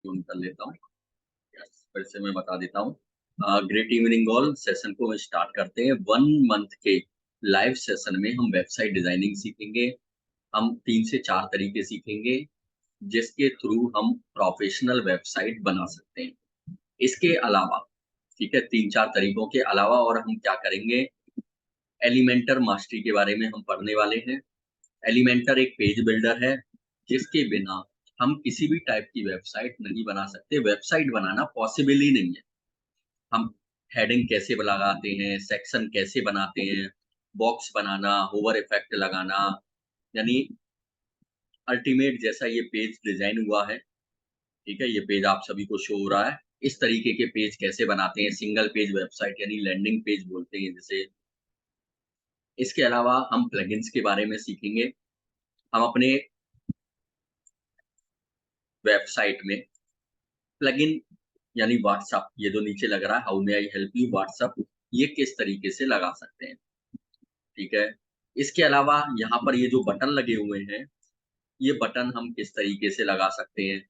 Tune कर लेता हूँ। यस, फिर से मैं बता देता हूँ। ग्रेट इवनिंग ऑल, सेशन को स्टार्ट करते हैं। 1 मंथ के लाइव सेशन में हम वेबसाइट डिजाइनिंग सीखेंगे। हम 3 से 4 तरीके सीखेंगे, जिसके थ्रू हम प्रोफेशनल वेबसाइट बना सकते हैं। इसके अलावा, ठीक है, 3-4 तरीकों के अलावा और हम क्या करेंगे, एलिमेंटर मास्टरी के बारे में हम पढ़ने वाले हैं। एलिमेंटर एक पेज बिल्डर है, जिसके बिना हम किसी भी टाइप की वेबसाइट नहीं बना सकते। वेबसाइट बनाना पॉसिबल ही नहीं है। हम हेडिंग कैसे लगाते हैं, सेक्शन कैसे बनाते हैं, बॉक्स बनाना, होवर इफेक्ट लगाना, यानी अल्टीमेट जैसा ये पेज डिजाइन हुआ है, ठीक है, ये पेज आप सभी को शो हो रहा है। इस तरीके के पेज कैसे बनाते हैं, सिंगल पेज वेबसाइट यानी लैंडिंग पेज बोलते हैं जिसे। इसके अलावा हम प्लगइन्स के बारे में सीखेंगे। हम अपने वेबसाइट में प्लगइन यानी व्हाट्सएप, ये जो नीचे लग रहा है, how may I help you WhatsApp, ये किस तरीके से लगा सकते हैं, ठीक है। इसके अलावा यहाँ पर ये जो बटन लगे हुए हैं, ये बटन हम किस तरीके से लगा सकते हैं,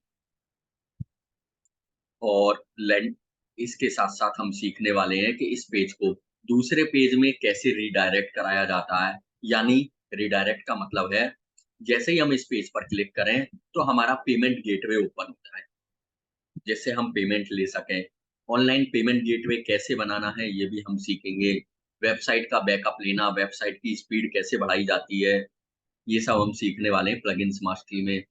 और लैंड इसके साथ-साथ हम सीखने वाले हैं कि इस पेज को दूसरे पेज में कैसे रीडायरेक्ट कराया जाता है। यानी रीडायरेक्ट का मतलब है, जैसे ही हम इस पेज पर क्लिक करें, तो हमारा पेमेंट गेटवे ओपन होता है, जिससे हम पेमेंट ले सकें। ऑनलाइन पेमेंट गेटवे कैसे बनाना है, ये भी हम सीखेंगे। वेबसाइट का बैकअप लेना, वेबसाइट की स्पीड कैसे बढ़ाई जाती है, ये सब हम सीखने वाले हैं प्लगइन्स मास्टरी में।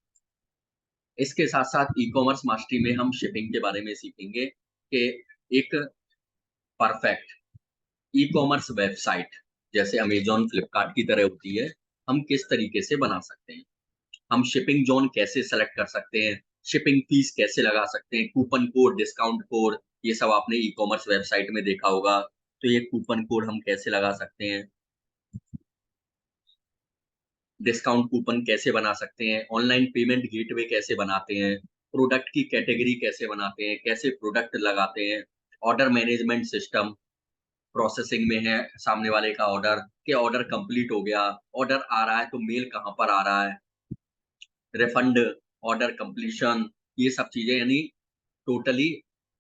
इसके साथ-साथ ई-कॉमर्स मास्टरी में हम शिपिंग के बारे में सीखेंगे कि एक परफेक्ट ई-कॉमर्स वेबसाइट जैसे अमेज़न, फ्लिपकार्ट की तरह होती है, हम किस तरीके से बना सकते हैं। हम शिपिंग ज़ोन कैसे सेलेक्ट कर सकते हैं, शिपिंग फीस कैसे लगा सकते हैं, कूपन कोड, डिस्काउंट कोड, ये सब आपने ई-कॉमर्स वेबसाइट में देखा होगा। तो ये कूपन कोड हम कैसे लगा सकते हैं, डिस्काउंट कूपन कैसे बना सकते हैं, ऑनलाइन पेमेंट गेटवे कैसे बनाते हैं, प्रोडक्ट की कैटेगरी कैसे बनाते हैं, कैसे प्रोडक्ट लगाते हैं, ऑर्डर मैनेजमेंट सिस्टम प्रोसेसिंग में है सामने वाले का ऑर्डर, कि ऑर्डर कंप्लीट हो गया, ऑर्डर आ रहा है तो मेल कहाँ पर आ रहा है, रिफंड, ऑर्डर कंप्लीशन, ये सब चीज़ें यानी totally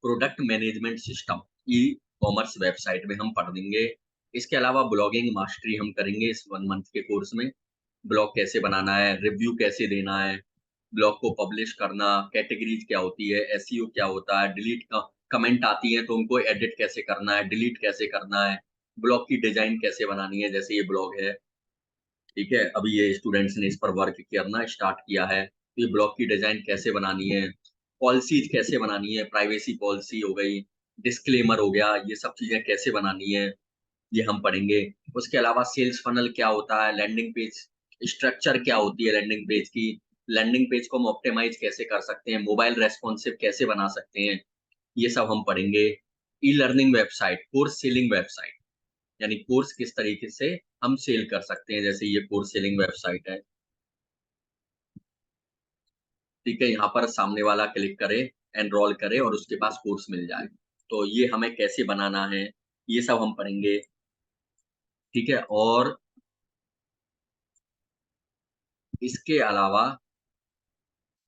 product management system e commerce website में हम पढ़ लेंगे। इसके अलावा ब्लॉगिंग मास्टरी हम करेंगे इस 1 मंथ के कोर्स में। ब्लॉग कैसे बनाना है, रिव्यू कैसे देना है, ब्लॉग को पब्लिश करना, कैटेगरीज़ क्या होती है, एसईओ क्या होता है, डिलीट का कमेंट आती है तो उनको एडिट कैसे करना है, डिलीट कैसे करना है, ब्लॉग की डिज़ाइन कैसे बनानी है, जैसे ये ब्लॉग है, ठीक है? अभी ये स्टूडेंट्स ने इस पर वर्क करना स्टार्ट किया है। तो ये ब्लॉग की डिज़ाइन कैसे बनानी है, पॉलिसीज़ कैसे बनानी है, प्राइवेसी पॉलिसी हो गई, डिस्क्लेमर हो गया, ये सब चीज़ें कैसे बनानी है, ये हम पढ़ेंगे। उसके अलावा सेल्स फनल क्या होता है, लैंडिंग पेज स्ट्रक्चर क्या होती है लैंडिंग पेज की, लैंडिंग पेज को हम ऑप्टिमाइज़ कैसे कर सकते हैं, मोबाइल रेस्पॉन्सिव कैसे बना सकते हैं, ये सब हम पढ़ेंगे। E-learning website, course selling website, यानी कोर्स किस तरीके से हम सेल कर सकते हैं, जैसे ये कोर्स सेलिंग वेबसाइट है, ठीक है? यहाँ पर सामने वाला क्लिक करे, एनरोल करे और उसके पास कोर्स मिल जाए। तो ये हमें कैसे बनाना है, ये सब हम पढ़ेंगे, ठीक है? और इसके अलावा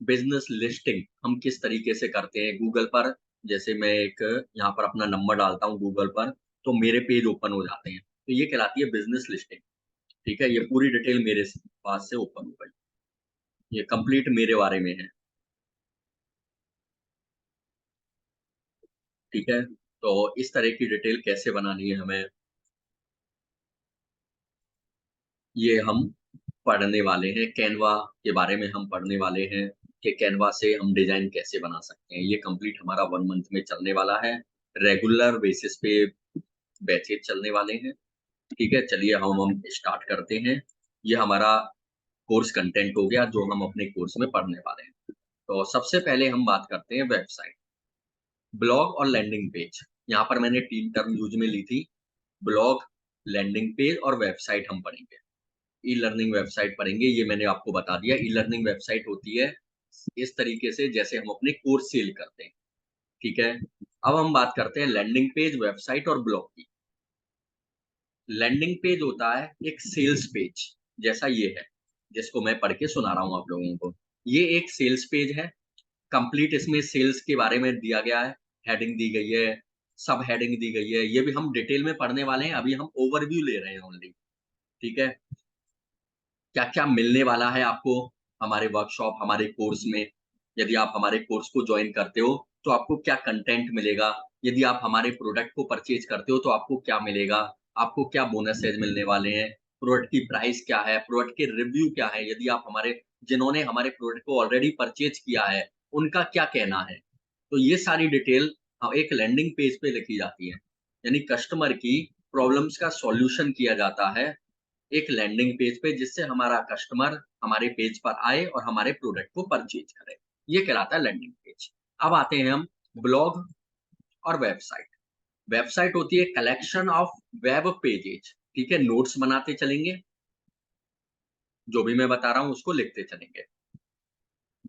बिज़नेस लिस्टिंग हम किस तरीके से करते हैं गूगल पर, जैसे मैं एक यहाँ पर अपना नंबर डालता हूँ गूगल पर, तो मेरे पेज ओपन हो जाते हैं। तो ये कहलाती है बिज़नेस लिस्टिंग, ठीक है? ये पूरी डिटेल मेरे पास से ओपन हो गई। ये कंप्लीट मेरे बारे में है, ठीक है? तो इस तरह की डिटेल कैसे बनानी है हमें, ये हम पढ़ने वाले हैं। कैनवा के बारे में हम पढ़ने वाले हैं कि कैनवा से हम डिज़ाइन कैसे बना सकते हैं। ये कंप्लीट हमारा 1 मंथ में चलने वाला है। रेगुलर बेसिस पे बैचेज़ चलने वाले हैं, ठीक है? चलिए हम स्टार्ट करते हैं। ये हमारा कोर्स कंटेंट हो गया जो हम अपने कोर्स में पढ़ने वाले हैं। तो सबसे पहले हम बात करते हैं वेबसाइट, ब्लॉग और लैंडिंग पेज। यहाँ पर मैंने 3 टर्म यूज़ में ली थी, ब्लॉग, लैंडिंग पेज और वेबसाइट हम पढ़ेंगे। ई-लर्निंग वेबसाइट पढ़ेंगे, ये मैंने आपको बता दिया। ई-लर्निंग वेबसाइट होती है इस तरीके से जैसे हम अपने कोर्स सेल करते हैं, ठीक है? अब हम बात करते हैं लैंडिंग पेज, वेबसाइट और ब्लॉग की। लैंडिंग पेज होता है एक सेल्स पेज, जैसा ये है, जिसको मैं पढ़ के सुना रहा हूँ आप लोगों को। ये एक सेल्स पेज है, कंप्लीट इसमें सेल्स के बारे में दिया गया है, हेडिंग दी गई है, सब हेडिंग दी गई है। ये भी हम डिटेल में पढ़ने वाले हैं, अभी हम ओवरव्यू ले रहे हैं ओनली, ठीक है? क्या-क्या मिलने वाला है आपको हमारे वर्कशॉप, हमारे कोर्स में। यदि आप हमारे कोर्स को जॉइन करते हो, तो आपको क्या कंटेंट मिलेगा? यदि आप हमारे प्रोडक्ट को परचेज़ करते हो, तो आपको क्या मिलेगा? आपको क्या बोनसेस मिलने वाले हैं? प्रोडक्ट की प्राइस क्या है? प्रोडक्ट के रिव्यू क्या है? यदि आप हमारे जिन्होंने हमारे प्रोडक्ट को ऑलरेडी परचेज़ किया है, उनका क्या कहना है? तो ये सारी डिटेल एक लैंडिंग पेज पे लिखी जाती है। यानी कस्टमर की प्रॉब्लम्स का सॉल्यूशन किया जाता है एक लैंडिंग पेज पे, जिससे हमारा कस्टमर हमारे पेज पर आए और हमारे प्रोडक्ट को परचेज करे। ये कहलाता है लैंडिंग पेज। अब आते हैं हम ब्लॉग और वेबसाइट। वेबसाइट होती है कलेक्शन ऑफ वेब पेजेज, ठीक है? नोट्स बनाते चलेंगे, जो भी मैं बता रहा हूँ उसको लिखते चलेंगे।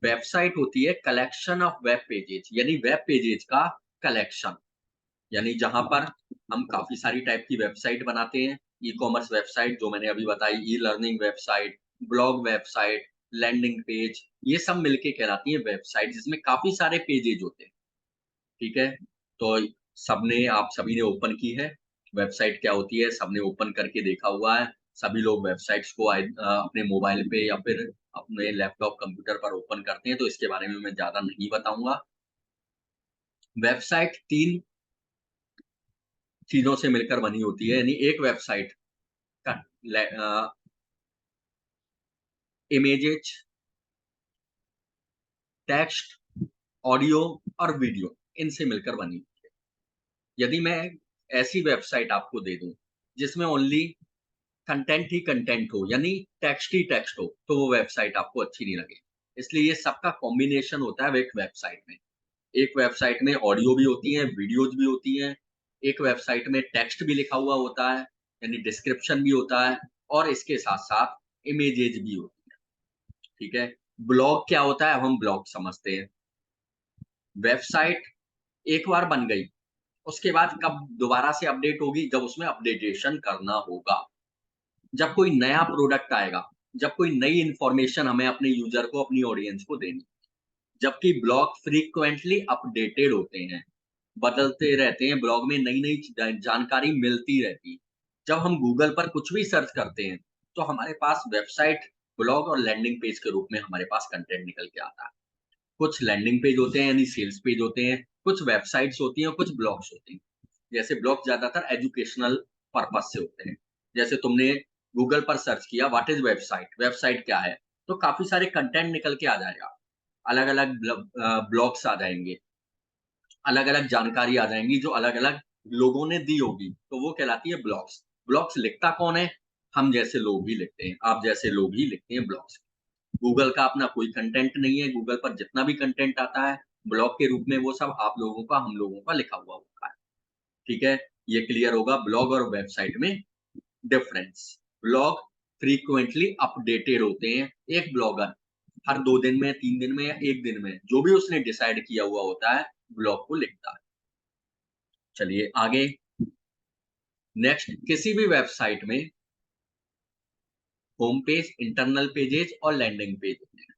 वेबसाइट होती है कलेक्शन ऑफ वेब पेजेज, यानी वेब पेजेज का कलेक्शन। यानी जहाँ पर हम काफ़ी सारी टाइप की वेबसाइट बनाते हैं। ई-कॉमर्स वेबसाइट जो मैंने अभी बताई, e-learning website, blog website, landing page, ये सब मिलके कहलाती है वेबसाइट, जिसमें काफ़ी सारे पेजेज़ होते हैं, ठीक है? तो सबने आप सभी ने ओपन की है, वेबसाइट क्या होती है, सबने ओपन करके देखा हुआ है। सभी लोग वेबसाइट्स को अपने मोबाइल पे या फिर अपने लैपटॉप, कंप्यूटर पर ओपन करते हैं, तो इसके बारे में मैं ज़्यादा नहीं बताऊँगा। वेबसाइट 3 चीज़ों से मिलकर बनी होती है, यानी एक वेबसाइट का इमेजेज, टेक्स्ट, ऑडियो और वीडियो, इनसे मिलकर बनी होती है। यदि मैं ऐसी वेबसाइट आपको दे दूं जिसमें ओनली कंटेंट ही कंटेंट हो, यानी टेक्स्ट ही टेक्स्ट हो, तो वो वेबसाइट आपको अच्छी नहीं लगेगी। इसलिए ये सबका कॉम्बिनेशन होता है एक वेबसाइट में। एक वेबसाइट में ऑडियो भी होती है, वीडियोज भी होती हैं। एक वेबसाइट में टेक्स्ट भी लिखा हुआ होता है, यानी डिस्क्रिप्शन भी होता है, और इसके साथ साथ इमेजेज भी होती है, ठीक है? ब्लॉग क्या होता है, अब हम ब्लॉग समझते हैं। वेबसाइट एक बार बन गई, उसके बाद कब दोबारा से अपडेट होगी, जब उसमें अपडेटेशन करना होगा। जब कोई नया प्रोडक्ट आएगा, जब कोई नई इन्फॉर्मेशन हमें अपने यूज़र को, अपनी ऑडियंस को देनी। जबकि ब्लॉग फ्रीक्वेंटली अपडेटेड होते हैं, बदलते रहते हैं, ब्लॉग में नई-नई जानकारी मिलती रहती है। जब हम गूगल पर कुछ भी सर्च करते हैं, तो हमारे पास वेबसाइट, ब्लॉग और लैंडिंग पेज के रूप में हमारे पास कंटेंट निकल के आता है। कुछ लैंडिंग पेज होते हैं, यानी सेल्स पेज होते हैं, कुछ वेबसाइट्स होती हैं, कुछ ब्लॉग्स होते हैं। जैसे ब्लॉग ज़्यादातर एजुकेशनल पर्पज़ से होते हैं। जैसे तुमने गूगल पर सर्च किया व्हाट इज़ वेबसाइट, वेबसाइट क्या है? तो काफ़ी सारे कंटेंट निकल के आ जाएगा। अलग-अलग ब्लॉग्स आ जाएँगे, अलग-अलग जानकारी आ जाएँगी जो अलग-अलग लोगों ने दी होगी, तो वो कहलाती है ब्लॉग्स। ब्लॉग्स लिखता कौन है? हम जैसे लोग ही लिखते हैं, आप जैसे लोग ही लिखते हैं ब्लॉग्स। गूगल का अपना कोई कंटेंट नहीं है, गूगल पर जितना भी कंटेंट आता है, ब्लॉग के रूप में वो सब आप लोगों का, हम लोगों का लिखा हुआ होता है, ठीक है? ये क्लियर होगा ब्लॉग और वेबसाइट में डिफरेंस। ब्लॉग फ्रीक्वेंटली अपडेटेड होते हैं, एक ब्लॉगर हर 2 दिन में, 3 दिन में या 1 दिन में, जो भी उसने डिसाइड किया हुआ होता है, ब्लॉग को लिखता है। चलिए आगे, नेक्स्ट, किसी भी वेबसाइट में होम पेज, इंटरनल पेजेज़ और लैंडिंग पेज होते हैं।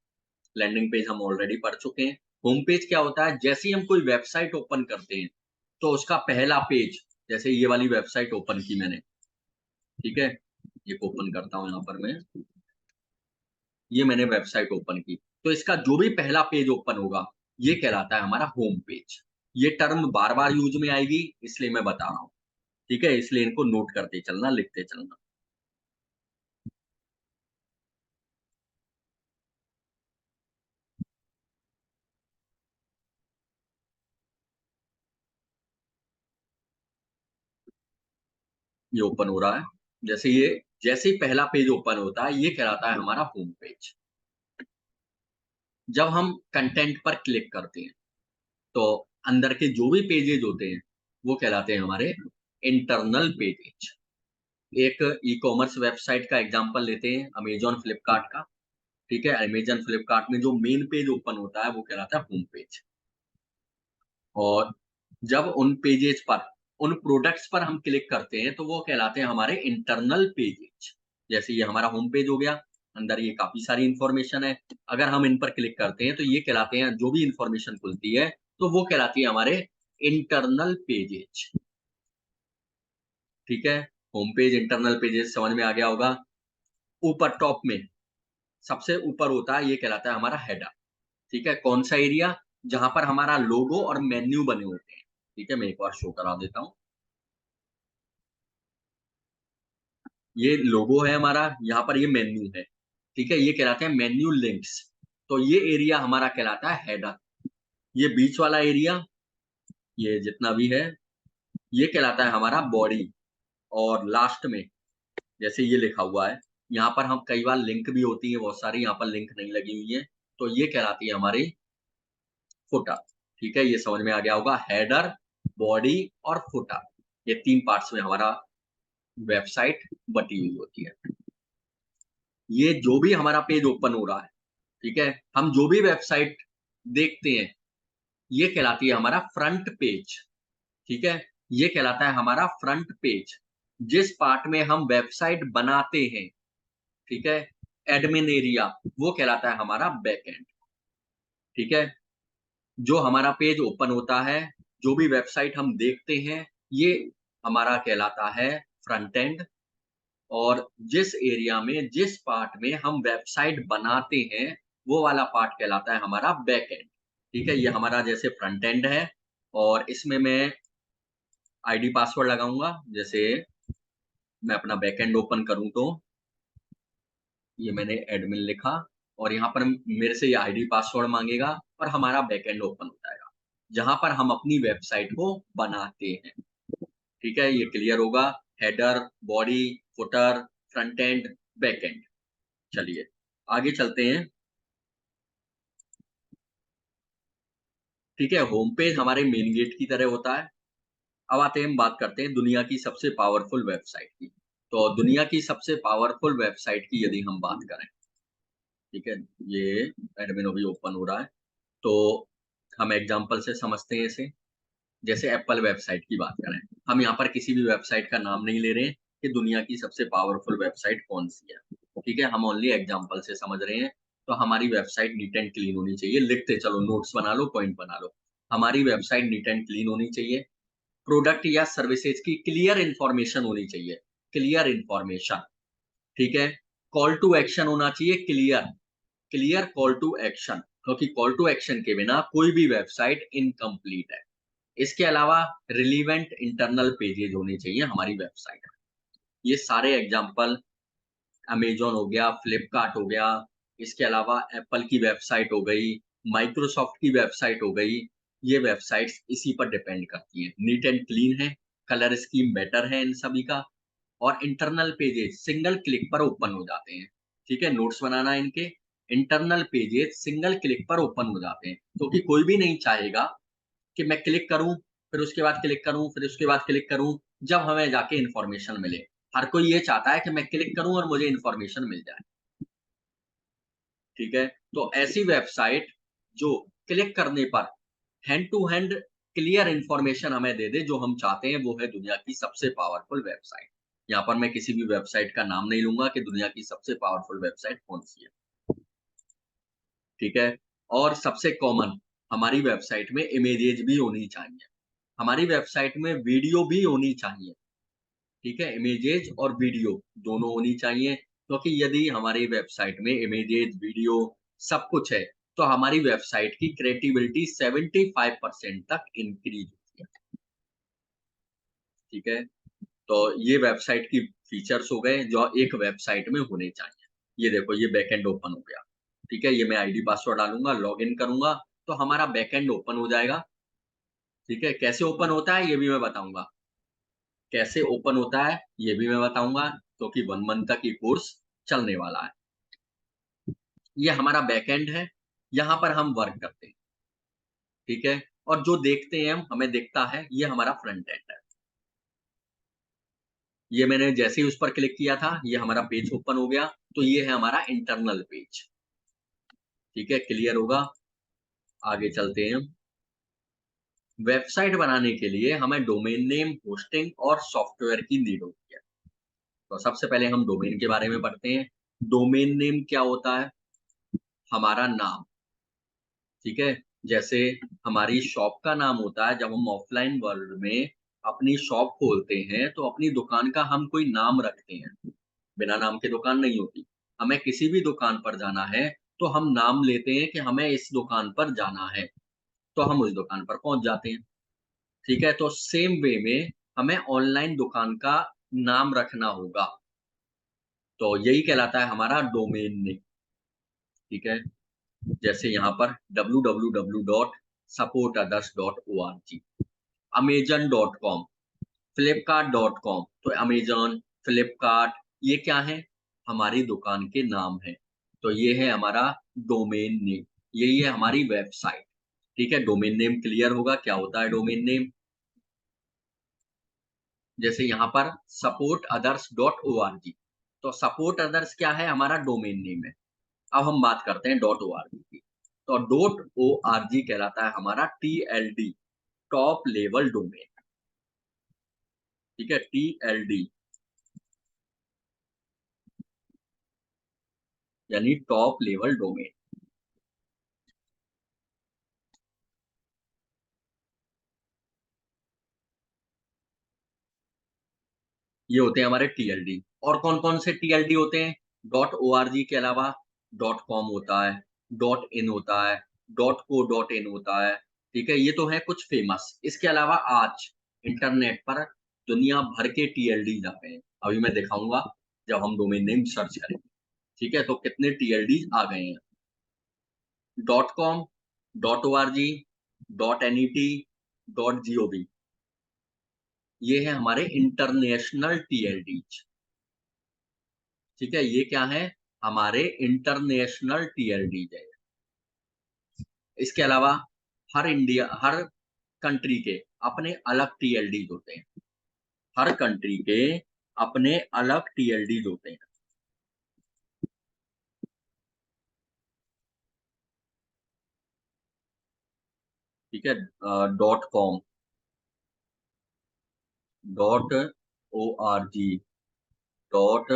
लैंडिंग पेज हम ऑलरेडी पढ़ चुके हैं। होम पेज क्या होता है? जैसे ही हम कोई वेबसाइट ओपन करते हैं, तो उसका पहला पेज, जैसे ये वाली वेबसाइट ओपन की मैंने, ठीक है? ये ओपन करता हूँ यहाँ पर मैं, ये मैंने वेबसाइट ओपन की। तो इसका जो भी पहला पेज ओपन होगा, ये कहलाता है हमारा होम पेज। ये टर्म बार-बार यूज़ में आएगी, इसलिए मैं बता रहा हूँ, ठीक है? इसलिए इनको नोट करते चलना, लिखते चलना। ये ओपन हो रहा है। जैसे ही पहला पेज ओपन होता है, ये कहलाता है हमारा होम पेज। जब हम कंटेंट पर क्लिक करते हैं, तो अंदर के जो भी पेजेज़ होते हैं, वो कहलाते हैं हमारे इंटरनल पेजेज़। एक ई-कॉमर्स वेबसाइट का एग्ज़ाम्पल लेते हैं, अमेज़न, फ्लिपकार्ट का, ठीक है? अमेज़न, फ्लिपकार्ट में जो मेन पेज ओपन होता है, वो कहलाता है होम पेज। और जब उन पेजेज़ पर, उन प्रोडक्ट्स पर हम क्लिक करते हैं, तो वो कहलाते हैं हमारे इंटरनल पेजेज़। जैसे ये हमारा होम पेज हो गया, अंदर ये काफ़ी सारी इन्फॉर्मेशन है। अगर हम इन पर क्लिक करते हैं तो ये कहलाते हैं, जो भी इन्फॉर्मेशन खुलती है, तो वो कहलाती है हमारे इंटरनल पेजेज़, ठीक है? होम पेज, इंटरनल पेजेज़ समझ में आ गया होगा। ऊपर टॉप में सबसे ऊपर होता है, ये कहलाता है हमारा हेडर, ठीक है? कौन-सा एरिया? जहाँ पर हमारा लोगो और मेन्यू बने होते हैं, ठीक है? मैं एक बार शो करा देता हूँ। ये लोगो है हमारा, यहाँ पर ये मेन्यू है, ठीक है? ये कहलाते हैं मेन्यू लिंक्स। तो ये एरिया हमारा कहलाता है हेडर। ये बीच वाला एरिया, ये जितना भी है, ये कहलाता है हमारा बॉडी। और लास्ट में जैसे ये लिखा हुआ है, यहाँ पर हम कई बार लिंक भी होती है बहुत सारी, यहाँ पर लिंक नहीं लगी हुई है, तो ये कहलाती है हमारी फुटर, ठीक है? ये समझ में आ गया होगा, हेडर, बॉडी और फुटर, ये 3 पार्ट्स में हमारा वेबसाइट बटी हुई होती है। ये जो भी हमारा पेज ओपन हो रहा है, ठीक है? हम जो भी वेबसाइट देखते हैं, ये कहलाती है हमारा फ्रंट पेज, ठीक है? ये कहलाता है हमारा फ्रंट पेज। जिस पार्ट में हम वेबसाइट बनाते हैं, ठीक है? एडमिन एरिया, वो कहलाता है हमारा बैक एंड, ठीक है? जो हमारा पेज ओपन होता है, जो भी वेबसाइट हम देखते हैं, ये हमारा कहलाता है फ्रंट एंड। और जिस एरिया में, जिस पार्ट में हम वेबसाइट बनाते हैं, वो वाला पार्ट कहलाता है हमारा बैक एंड, ठीक है? ये हमारा जैसे फ्रंट एंड है, और इसमें मैं आईडी पासवर्ड लगाऊँगा। जैसे मैं अपना बैकएंड ओपन करूँ तो ये मैंने एडमिन लिखा, और यहाँ पर मेरे से ये आईडी पासवर्ड माँगेगा और हमारा बैकएंड ओपन हो जाएगा, जहाँ पर हम अपनी वेबसाइट को बनाते हैं, ठीक है? ये क्लियर होगा। Header, body, footer, front end, backend. चलिए, आगे चलते हैं, ठीक है? होम पेज हमारे मेन गेट की तरह होता है। अब आते हैं, हम बात करते हैं दुनिया की सबसे पावरफुल वेबसाइट की। तो दुनिया की सबसे पावरफुल वेबसाइट की यदि हम बात करें, ठीक है? ये एडमिन अभी ओपन हो रहा है, तो हम एग्ज़ाम्पल से समझते हैं इसे। जैसे एप्पल वेबसाइट की बात करें, हम यहाँ पर किसी भी वेबसाइट का नाम नहीं ले रहे हैं कि दुनिया की सबसे पावरफुल वेबसाइट कौन-सी है, ठीक है? हम ओनली एग्ज़ाम्पल से समझ रहे हैं। तो हमारी वेबसाइट नीट एंड क्लीन होनी चाहिए। लिखते चलो, नोट्स बना लो, पॉइंट बना लो। हमारी वेबसाइट नीट एंड क्लीन होनी चाहिए। प्रोडक्ट या सर्विसेज की क्लियर इन्फॉर्मेशन होनी चाहिए, क्लियर इन्फॉर्मेशन, ठीक है? कॉल टू एक्शन होना चाहिए clear, clear call to action, क्योंकि कॉल टू एक्शन के बिना कोई भी वेबसाइट इनकम्प्लीट है। इसके अलावा रिलेवेंट इंटरनल पेजेज होने चाहिए हमारी वेबसाइट में। ये सारे एग्जांपल, अमेज़न हो गया, फ्लिपकार्ट हो गया, इसके अलावा एप्पल की वेबसाइट हो गई, माइक्रोसॉफ्ट की वेबसाइट हो गई, ये वेबसाइट्स इसी पर डिपेंड करती हैं। नीट एंड क्लीन है, कलर स्कीम बेटर है इन सभी का, और इंटरनल पेजेज़ सिंगल क्लिक पर ओपन हो जाते हैं, ठीक है? नोट्स बनाना है इनके। इंटरनल पेजेज़ सिंगल क्लिक पर ओपन हो जाते हैं, क्योंकि कोई भी नहीं चाहेगा कि मैं क्लिक करूँ, फिर उसके बाद क्लिक करूँ, फिर उसके बाद क्लिक करूँ, जब हमें जाके इन्फॉर्मेशन मिले। हर कोई ये चाहता है कि मैं क्लिक करूँ और मुझे इन्फॉर्मेशन मिल जाए, ठीक है? तो ऐसी वेबसाइट जो क्लिक करने पर hand to hand clear information हमें दे दे, जो हम चाहते हैं, वो है दुनिया की सबसे पावरफुल वेबसाइट। यहाँ पर मैं किसी भी वेबसाइट का नाम नहीं लूँगा कि दुनिया की सबसे पावरफुल वेबसाइट कौन-सी है, ठीक है? और सबसे कॉमन, हमारी वेबसाइट में इमेजेस भी होनी चाहिए। हमारी वेबसाइट में वीडियो भी होनी चाहिए, ठीक है? इमेजेस और वीडियो दोनों होनी चाहिए, क्योंकि यदि हमारी वेबसाइट में इमेजेस, वीडियो सब कुछ है, तो हमारी वेबसाइट की क्रेडिबिलिटी 75% तक इंक्रीज़ होती है, ठीक है? तो ये वेबसाइट की फीचर्स हो गए जो एक वेबसाइट में होने चाहिए। ये देखो, ये बैकएंड ओपन हो गया, ठीक है? ये मैं आईडी पासवर्ड डालूँगा, लॉगिन करूँगा, तो हमारा बैकएंड ओपन हो जाएगा, ठीक है? कैसे ओपन होता है ये भी मैं बताऊँगा। कैसे ओपन होता है ये भी मैं बताऊँगा, क्योंकि 1 मंथ तक ये कोर्स चलने वाला है। ये हमारा बैकएंड है, यहाँ पर हम वर्क करते हैं, ठीक है? और जो देखते हैं हम, हमें दिखता है, ये हमारा फ्रंट एंड है। ये मैंने जैसे ही उस पर क्लिक किया था, ये हमारा पेज ओपन हो गया, तो ये है हमारा इंटरनल पेज, ठीक है? क्लियर होगा? आगे चलते हैं। वेबसाइट बनाने के लिए हमें डोमेन नेम, होस्टिंग और सॉफ्टवेयर की नीड होती है। तो सबसे पहले हम डोमेन के बारे में पढ़ते हैं। डोमेन नेम क्या होता है? हमारा नाम, ठीक है? जैसे हमारी शॉप का नाम होता है, जब हम ऑफलाइन वर्ल्ड में अपनी शॉप खोलते हैं, तो अपनी दुकान का हम कोई नाम रखते हैं। बिना नाम के दुकान नहीं होती। हमें किसी भी दुकान पर जाना है, तो हम नाम लेते हैं कि हमें इस दुकान पर जाना है, तो हम उस दुकान पर पहुँच जाते हैं, ठीक है? तो सेम वे में हमें ऑनलाइन दुकान का नाम रखना होगा, तो यही कहलाता है हमारा डोमेन नेम, ठीक है? जैसे यहाँ पर www.supportothers.org, amazon.com, flipkart.com, तो अमेज़न, फ्लिपकार्ट ये क्या है? हमारी दुकान के नाम हैं। तो ये है हमारा डोमेन नेम, यही है हमारी वेबसाइट, ठीक है? डोमेन नेम क्लियर होगा, क्या होता है डोमेन नेम? जैसे यहाँ पर supportothers.org, तो सपोर्ट अदर्स क्या है? हमारा डोमेन नेम है। अब हम बात करते हैं डॉट ओआरजी की। तो डॉट ओआरजी कहलाता है हमारा टीएलडी, टॉप लेवल डोमेन, ठीक है? टीएलडी यानी टॉप लेवल डोमेन। ये होते हैं हमारे टीएलडी। और कौन-कौन से टीएलडी होते हैं? डॉट ओआरजी के अलावा डॉट कॉम होता है, डॉट इन होता है, डॉट को डॉट इन होता है, ठीक है? ये तो है कुछ फेमस। इसके अलावा आज इंटरनेट पर दुनिया भर के टीएलडीज़ आ गए हैं। अभी मैं दिखाऊँगा जब हम डोमेन नेम सर्च करेंगे, ठीक है? तो कितने टीएलडीज़ आ गए हैं। Dot com, dot ORG, dot NET, dot GOV, ये है हमारे इंटरनेशनल टीएलडीज़, ठीक है? ये क्या है? हमारे इंटरनेशनल टीएलडीज़ है। इसके अलावा हर कंट्री के अपने अलग टीएलडीज़ होते हैं। हर कंट्री के अपने अलग टीएलडीज़ होते हैं, ठीक है? Dot com, dot ORG, dot,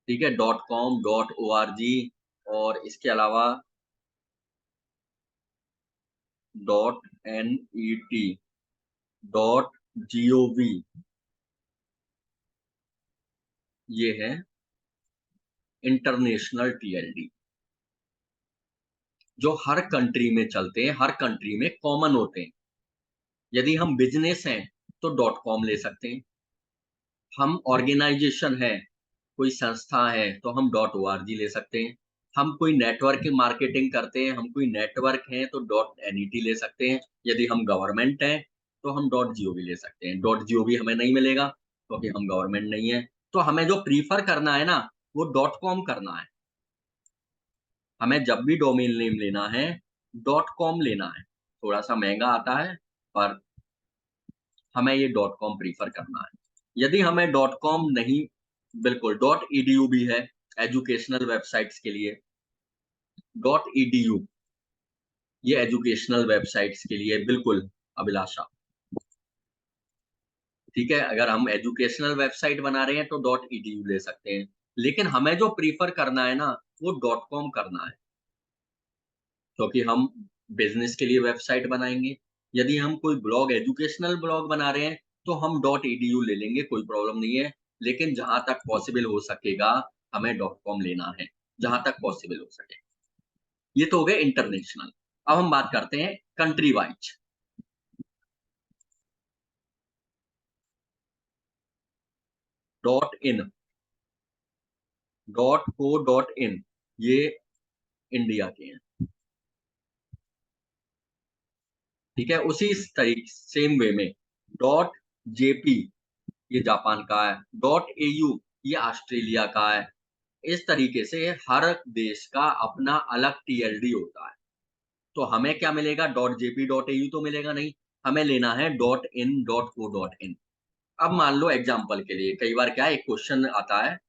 ठीक है? डॉट कॉम, डॉट ओआरजी और इसके अलावा डॉट एनईटी, डॉट जीओवी, ये है इंटरनेशनल टीएलडी, जो हर कंट्री में चलते हैं, हर कंट्री में कॉमन होते हैं। यदि हम बिज़नेस हैं, तो डॉट कॉम ले सकते हैं। हम ऑर्गेनाइज़ेशन है, कोई संस्था है, तो हम डॉट ओआरजी ले सकते हैं। हम कोई नेटवर्क की मार्केटिंग करते हैं, हम कोई नेटवर्क हैं, तो डॉट एनईटी ले सकते हैं। यदि हम गवर्नमेंट हैं, तो हम डॉट जीओवी ले सकते हैं। डॉट जीओवी हमें नहीं मिलेगा, क्योंकि हम गवर्नमेंट नहीं है। तो हमें जो प्रेफ़र करना है ना, वो डॉट कॉम करना है। हमें जब भी डोमेन नेम लेना है, डॉट कॉम लेना है। थोड़ा-सा महँगा आता है, पर हमें ये डॉट कॉम प्रेफ़र करना है। यदि हमें डॉट कॉम नहीं, बिल्कुल डॉट ईडीयू भी है, एजुकेशनल वेबसाइट्स के लिए। डॉट ईडीयू ये एजुकेशनल वेबसाइट्स के लिए बिल्कुल अभिलाषा, ठीक है? अगर हम एजुकेशनल वेबसाइट बना रहे हैं, तो डॉट ईडीयू ले सकते हैं। लेकिन हमें जो प्रेफ़र करना है ना, वो डॉट कॉम करना है। क्योंकि हम बिज़नेस के लिए वेबसाइट बनाएँगे। यदि हम कोई ब्लॉग एजुकेशनल ब्लॉग बना रहे हैं, तो हम डॉट ईडीयू ले लेंगे, कोई प्रॉब्लम नहीं है। लेकिन जहाँ तक पॉसिबल हो सकेगा, हमें डॉट कॉम लेना है, जहाँ तक पॉसिबल हो सके। ये तो हो गए इंटरनेशनल। अब हम बात करते हैं country wise. Dot in, dot co dot in, ये इंडिया के हैं, ठीक है? उसी सेम वे में डॉट जेपी ये जापान का है, डॉट एयू ये ऑस्ट्रेलिया का है। इस तरीके से हर देश का अपना अलग टीएलडी होता है। तो हमें क्या मिलेगा? डॉट जेपी डॉट एयू तो मिलेगा नहीं, हमें लेना है dot in dot co dot in. अब मान लो एग्जांपल के लिए कई बार क्या है, एक क्वेश्चन आता है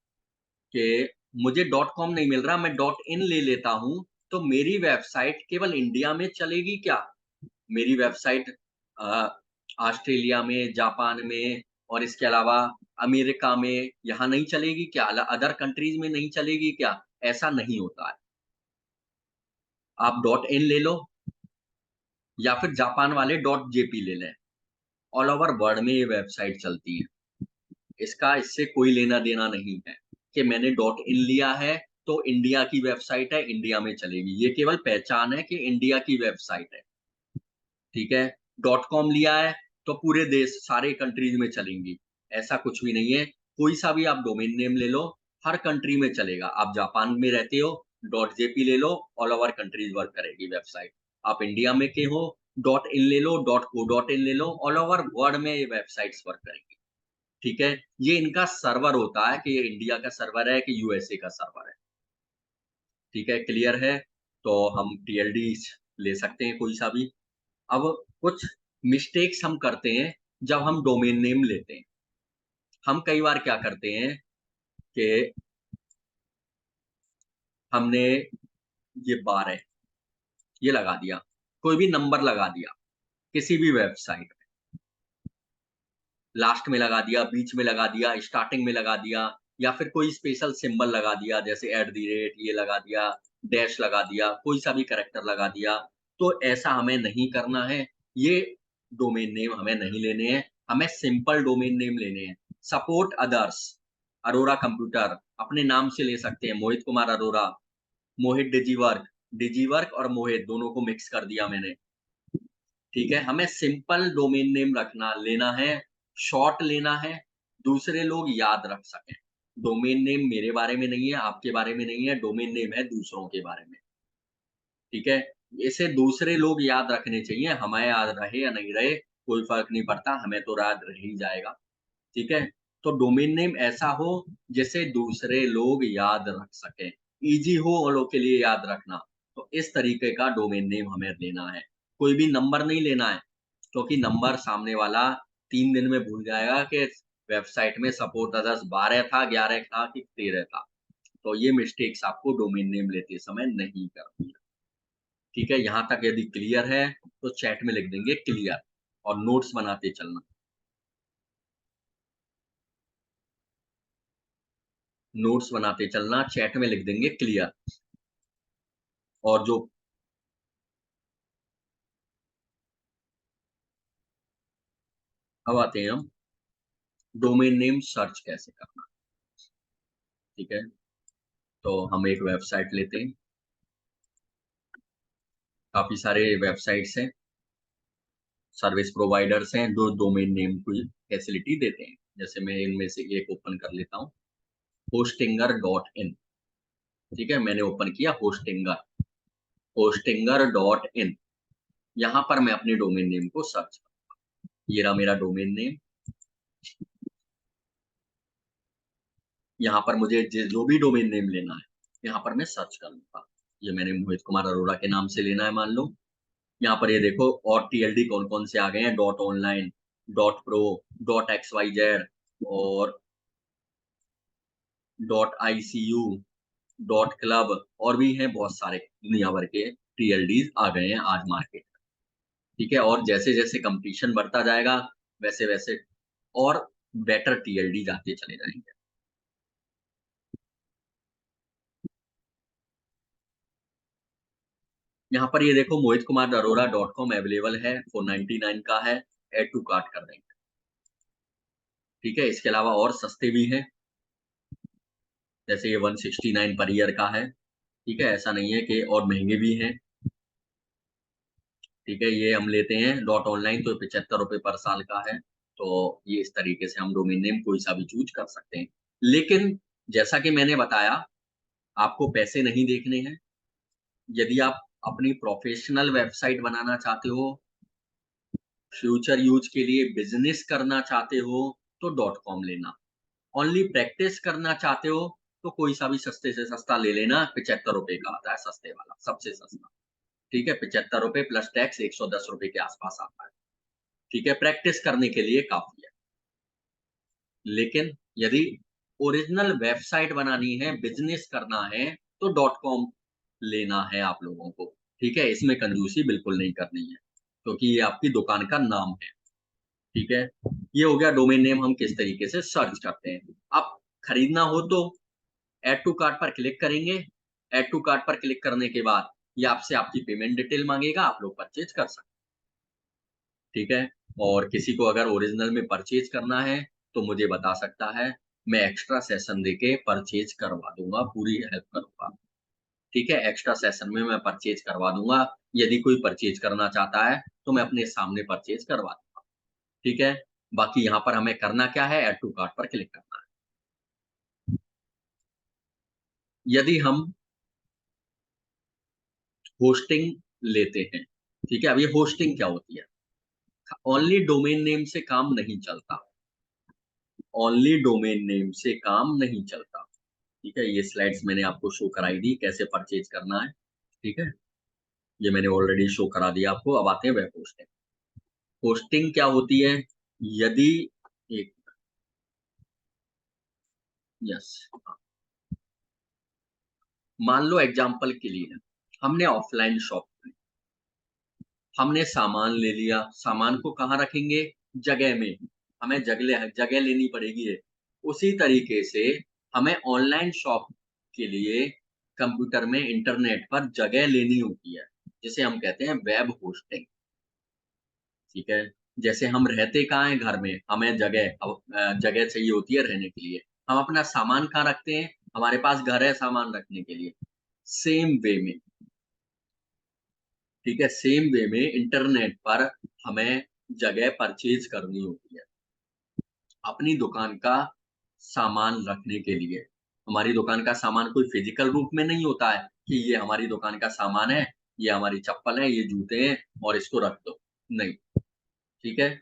कि मुझे डॉट कॉम नहीं मिल रहा, मैं डॉट इन ले लेता हूँ, तो मेरी वेबसाइट केवल इंडिया में चलेगी क्या? मेरी वेबसाइट अ, ऑस्ट्रेलिया में, जापान में और इसके अलावा अमेरिका में, यहाँ नहीं चलेगी क्या? अदर कंट्रीज़ में नहीं चलेगी क्या? ऐसा नहीं होता है। आप डॉट इन ले लो या फिर जापान वाले डॉट जेपी ले लें। ऑल ओवर वर्ल्ड में ये वेबसाइट चलती है। इसका इससे कोई लेना-देना नहीं है कि मैंने डॉट इन लिया है, तो इंडिया की वेबसाइट है, इंडिया में चलेगी। ये केवल पहचान है कि इंडिया की वेबसाइट है, ठीक है? डॉट कॉम लिया है, तो पूरे देश, सारे कंट्रीज़ में चलेंगी। ऐसा कुछ भी नहीं है। कोई सा भी आप डोमेन नेम ले लो, हर कंट्री में चलेगा। आप जापान में रहते हो, डॉट जेपी ले लो, ऑल ओवर कंट्रीज़ वर्क करेगी वेबसाइट। आप इंडिया में के हो, डॉट इन ले लो, डॉट को डॉट इन ले लो, ऑल ओवर वर्ल्ड में ये वेबसाइट्स वर्क करेंगी। ठीक है? ये इनका सर्वर होता है कि ये इंडिया का सर्वर है कि यूएसए का सर्वर है। ठीक है, क्लियर है? तो हम टीएलडीज़ ले सकते हैं कोई सा भी। अब कुछ मिस्टेक्स हम करते हैं जब हम डोमेन नेम लेते हैं। हम कई बार क्या करते हैं कि हमने ये 12 ये लगा दिया, कोई भी नंबर लगा दिया, किसी भी वेबसाइट लास्ट में लगा दिया, बीच में लगा दिया, स्टार्टिंग में लगा दिया या फिर कोई स्पेशल सिंबल लगा दिया जैसे एट द रेट ये लगा दिया, डैश लगा दिया, कोई सा भी कैरेक्टर लगा दिया, तो ऐसा हमें नहीं करना है। ये डोमेन नेम हमें नहीं लेने हैं, हमें सिंपल डोमेन नेम लेने हैं। सपोर्ट अदर्स, अरोरा कंप्यूटर अपने नाम से ले सकते हैं, मोहित कुमार अरोरा, मोहित डिजीवर्क, डिजीवर्क और मोहित दोनों को मिक्स कर दिया मैंने। ठीक है? हमें सिंपल डोमेन नेम रखना लेना है, शॉर्ट लेना है, दूसरे लोग याद रख सकें। डोमेन नेम मेरे बारे में नहीं है, आपके बारे में नहीं है, डोमेन नेम है दूसरों के बारे में, ठीक है? इसे दूसरे लोग याद रखने चाहिए, हमें याद रहे या नहीं रहे, कोई फ़र्क नहीं पड़ता, हमें तो याद रह ही जाएगा, ठीक है? तो डोमेन नेम ऐसा हो जिसे दूसरे लोग याद रख सकें, ईज़ी हो उन लोग के लिए याद रखना, तो इस तरीके का डोमेन नेम हमें लेना है। कोई भी नंबर नहीं लेना है, क्योंकि नंबर सामने वाला 3 दिन में भूल जाएगा कि वेबसाइट में सपोर्ट अदर्स 12 था, 11 था कि 13 था। तो ये मिस्टेक्स आपको डोमेन नेम लेते समय नहीं करनी है। ठीक है? यहाँ तक यदि क्लियर है, तो चैट में लिख देंगे क्लियर और नोट्स बनाते चलना। नोट्स बनाते चलना, चैट में लिख देंगे क्लियर और जो अब आते हैं हम डोमेन नेम सर्च कैसे करना, ठीक है? तो हम एक वेबसाइट लेते हैं, काफ़ी सारे वेबसाइट्स हैं, सर्विस प्रोवाइडर्स हैं जो डोमेन नेम की फैसिलिटी देते हैं। जैसे मैं इनमें से एक ओपन कर लेता हूँ, होस्टिंगर डॉट इन, ठीक है? मैंने ओपन किया होस्टिंगर, होस्टिंगर डॉट इन, यहाँ पर मैं अपने डोमेन नेम को सर्च ये रहा मेरा डोमेन नेम। यहाँ पर मुझे जो भी डोमेन नेम लेना है, यहाँ पर मैं सर्च कर लूँगा। ये मैंने मोहित कुमार अरोड़ा के नाम से लेना है मान लो। यहाँ पर ये देखो और टीएलडी कौन-कौन से आ गए हैं, dot online, dot pro, dot XYZ और डॉट आईसीयू, डॉट क्लब और भी हैं बहुत सारे दुनिया भर के टीएलडीज़ आ गए हैं आज मार्केट में, ठीक है? और जैसे-जैसे कॉम्पिटिशन बढ़ता जाएगा, वैसे-वैसे और बेटर टीएलडीज़ आते चले जाएँगे। यहाँ पर ये देखो Mohit Kumar Arora dot com available है, 499 का है, ऐड टू कार्ट कर देंगे, ठीक है? इसके अलावा और सस्ते भी हैं, जैसे ये 169 पर ईयर का है, ठीक है? ऐसा नहीं है कि और महँगे भी हैं, ठीक है? ये हम लेते हैं डॉट ऑनलाइन तो ₹75 पर साल का है, तो ये इस तरीके से हम डोमेन नेम कोई-सा भी चूज़ कर सकते हैं। लेकिन जैसा कि मैंने बताया, आपको पैसे नहीं देखने हैं, यदि आप अपनी प्रोफ़ेशनल वेबसाइट बनाना चाहते हो फ्यूचर यूज़ के लिए बिज़नेस करना चाहते हो, तो डॉट कॉम लेना। ओनली प्रैक्टिस करना चाहते हो, तो कोई सा भी सस्ते से सस्ता ले लेना, ₹75 का आता है सस्ते वाला, सबसे सस्ता। ठीक है? ₹75 प्लस टैक्स ₹110 के आस-पास आता है। ठीक है? प्रैक्टिस करने के लिए काफ़ी है। लेकिन यदि ओरिजिनल वेबसाइट बनानी है, बिज़नेस करना है, तो डॉट कॉम लेना है आप लोगों को। ठीक है? इसमें कंजूसी बिल्कुल नहीं करनी है, क्योंकि ये आपकी दुकान का नाम है। ठीक है। ये हो गया डोमेन नेम हम किस तरीके से सर्च करते हैं। अब खरीदना हो तो ऐड टू कार्ट पर क्लिक करेंगे। ऐड टू कार्ट पर क्लिक करने के बाद ये आपसे आपकी पेमेंट डिटेल मांगेगा, आप लोग परचेज कर सकते हैं। ठीक है। और किसी को अगर ओरिजिनल में परचेज करना है तो मुझे बता सकता है, मैं एक्स्ट्रा सेशन देके परचेज करवा दूंगा, पूरी हेल्प करूंगा। ठीक है, एक्स्ट्रा सेशन में मैं परचेज करवा दूंगा। यदि कोई परचेज करना चाहता है तो मैं अपने सामने परचेज करवा दूंगा। ठीक है। बाकी यहाँ पर हमें करना क्या है, ऐड टू कार्ट पर क्लिक करना है। यदि हम होस्टिंग लेते हैं, ठीक है, अब ये होस्टिंग क्या होती है? ओनली डोमेन नेम से काम नहीं चलता। ओनली डोमेन नेम से काम नहीं चलता। ठीक है, ये स्लाइड्स मैंने आपको शो कराई दी कैसे परचेज करना है। ठीक है, ये मैंने ऑलरेडी शो करा दिया आपको। अब आते हैं वेब होस्टिंग। होस्टिंग क्या होती है? यदि एक यस, मान लो एग्जांपल के लिए हमने ऑफलाइन शॉप, हमने सामान ले लिया, सामान को कहाँ रखेंगे? जगह में। हमें जगह लेनी पड़ेगी है। उसी तरीके से हमें ऑनलाइन शॉप के लिए कंप्यूटर में इंटरनेट पर जगह लेनी होती है, जिसे हम कहते हैं वेब होस्टिंग। ठीक है। जैसे हम रहते कहाँ हैं? घर में। हमें जगह चाहिए होती है रहने के लिए। हम अपना सामान कहाँ रखते हैं? हमारे पास घर है सामान रखने के लिए। सेम वे में, ठीक है, सेम वे में इंटरनेट पर हमें जगह परचेज करनी होती है अपनी दुकान का सामान रखने के लिए। हमारी दुकान का सामान कोई फिजिकल रूप में नहीं होता है कि ये हमारी दुकान का सामान है, ये हमारी चप्पल है, ये जूते हैं और इसको रख दो। नहीं। ठीक है।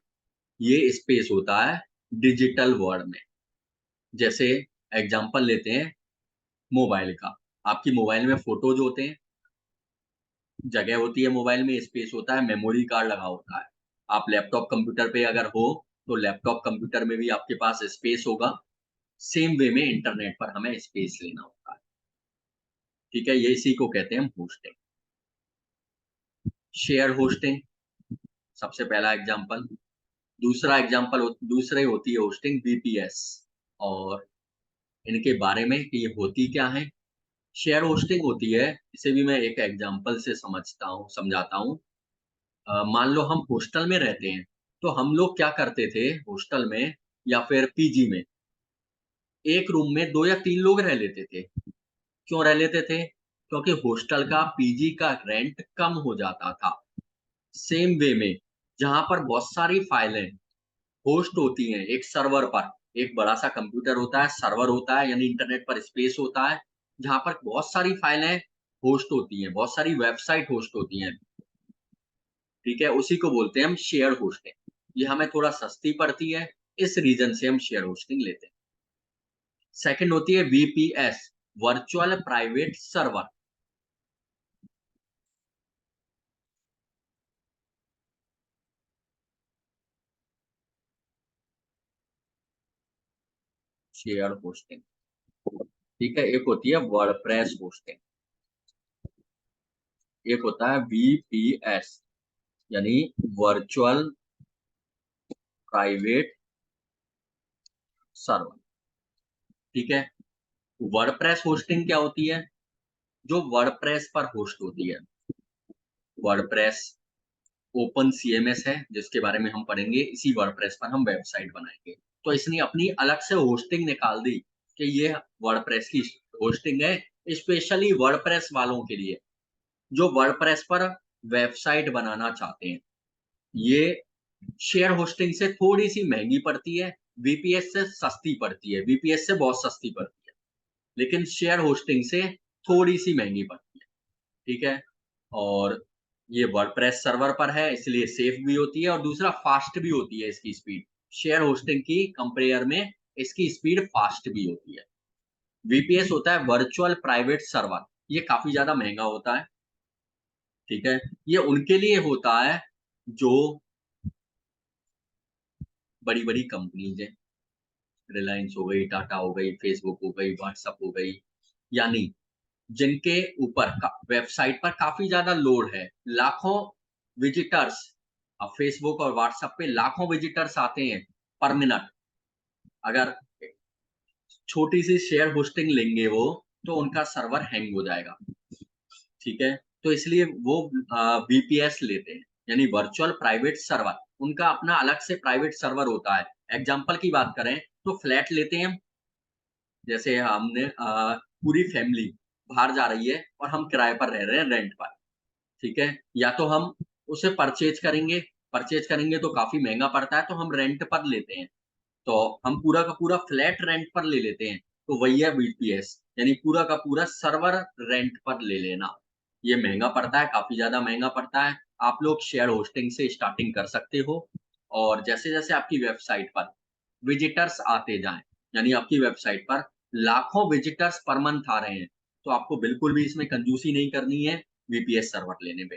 ये स्पेस होता है डिजिटल वर्ल्ड में। जैसे एग्जांपल लेते हैं मोबाइल का। आपकी मोबाइल में फोटोज होते हैं, जगह होती है मोबाइल में, स्पेस होता है, मेमोरी कार्ड लगा होता है। आप लैपटॉप कंप्यूटर पे अगर हो तो लैपटॉप कंप्यूटर में भी आपके पास स्पेस होगा। सेम वे में इंटरनेट पर हमें स्पेस लेना होता है। ठीक है, ये इसी को कहते हैं हम होस्टिंग। शेयर होस्टिंग सबसे पहला एग्जांपल। दूसरे होती है होस्टिंग वीपीएस। और इनके बारे में कि ये होती क्या है। शेयर होस्टिंग होती है, इसे भी मैं एक एग्जांपल से समझाता हूँ। मान लो हम हॉस्टल में रहते हैं, तो हम लोग क्या करते थे हॉस्टल में या फिर पीजी में, एक रूम में 2 या 3 लोग रह लेते थे। क्यों रह लेते थे? क्योंकि हॉस्टल का, पीजी का रेंट कम हो जाता था। सेम वे में जहाँ पर बहुत सारी फाइलें होस्ट होती हैं एक सर्वर पर, एक बड़ा-सा कंप्यूटर होता है, सर्वर होता है, यानी इंटरनेट पर स्पेस होता है, जहाँ पर बहुत सारी फाइलें होस्ट होती हैं, बहुत सारी वेबसाइट होस्ट होती हैं। ठीक है, उसी को बोलते हैं हम शेयर होस्टिंग। ये हमें थोड़ा सस्ती पड़ती है, इस रीज़न से हम शेयर होस्टिंग लेते हैं। सेकंड होती है VPS, virtual private server. Share hosting, ठीक है। एक होती है वर्डप्रेस होस्टिंग, एक होता है वीपीएस, यानी वर्चुअल प्राइवेट सर्वर। ठीक है। वर्डप्रेस होस्टिंग क्या होती है? जो वर्डप्रेस पर होस्ट होती है। वर्डप्रेस ओपन सीएमएस है जिसके बारे में हम पढ़ेंगे, इसी वर्डप्रेस पर हम वेबसाइट बनाएंगे। तो इसने अपनी अलग से होस्टिंग निकाल दी कि ये वर्डप्रेस की होस्टिंग है, स्पेशली वर्डप्रेस वालों के लिए जो वर्डप्रेस पर वेबसाइट बनाना चाहते हैं। ये शेयर होस्टिंग से थोड़ी सी महंगी पड़ती है, वीपीएस से सस्ती पड़ती है, वीपीएस से बहुत सस्ती पड़ती है, लेकिन शेयर होस्टिंग से थोड़ी सी महंगी पड़ती है। ठीक है। और ये वर्डप्रेस सर्वर पर है इसलिए सेफ भी होती है और दूसरा फास्ट भी होती है इसकी स्पीड। शेयर होस्टिंग की कंपेयर में इसकी स्पीड फास्ट भी होती है। वीपीएस होता है वर्चुअल प्राइवेट सर्वर, ये काफी ज्यादा महंगा होता है। ठीक है। ये उनके लिए होता है जो बड़ी बड़ी कंपनीज है, रिलायंस हो गई, टाटा हो गई, फेसबुक हो गई, व्हाट्सएप हो गई, यानी जिनके ऊपर वेबसाइट पर काफी ज्यादा लोड है, लाखों विजिटर्स अब फेसबुक और व्हाट्सएप पे लाखों विजिटर्स आते हैं पर मिनट। अगर छोटी सी शेयर होस्टिंग लेंगे वो, तो उनका सर्वर हैंग हो जाएगा, ठीक है? तो इसलिए वो वीपीएस लेते हैं, यानी वर्चुअल प्राइवेट सर्वर। उनका अपना अलग से प्राइवेट सर्वर होता है। एग्ज़ाम्पल की बात करें तो फ्लैट लेते हैं हम, जैसे हमने पूरी फैमिली बाहर जा रही है और हम किराए पर रह रहे हैं रेंट पर, ठीक है? या तो हम उसे परचेज़ करेंगे तो काफ़ी महँगा पड़ता है, तो हम रेंट पर लेते हैं। तो हम पूरा का पूरा फ्लैट रेंट पर ले लेते हैं, तो वही है वीपीएस, यानी पूरा का पूरा सर्वर रेंट पर ले लेना। ये महँगा पड़ता है, काफ़ी ज़्यादा महँगा पड़ता है। आप लोग शेयर होस्टिंग से स्टार्टिंग कर सकते हो और जैसे-जैसे आपकी वेबसाइट पर विजिटर्स आते जाएँ, यानी आपकी वेबसाइट पर लाखों विजिटर्स पर मंथ आ रहे हैं, तो आपको बिल्कुल भी इसमें कंजूसी नहीं करनी है वीपीएस सर्वर लेने पे।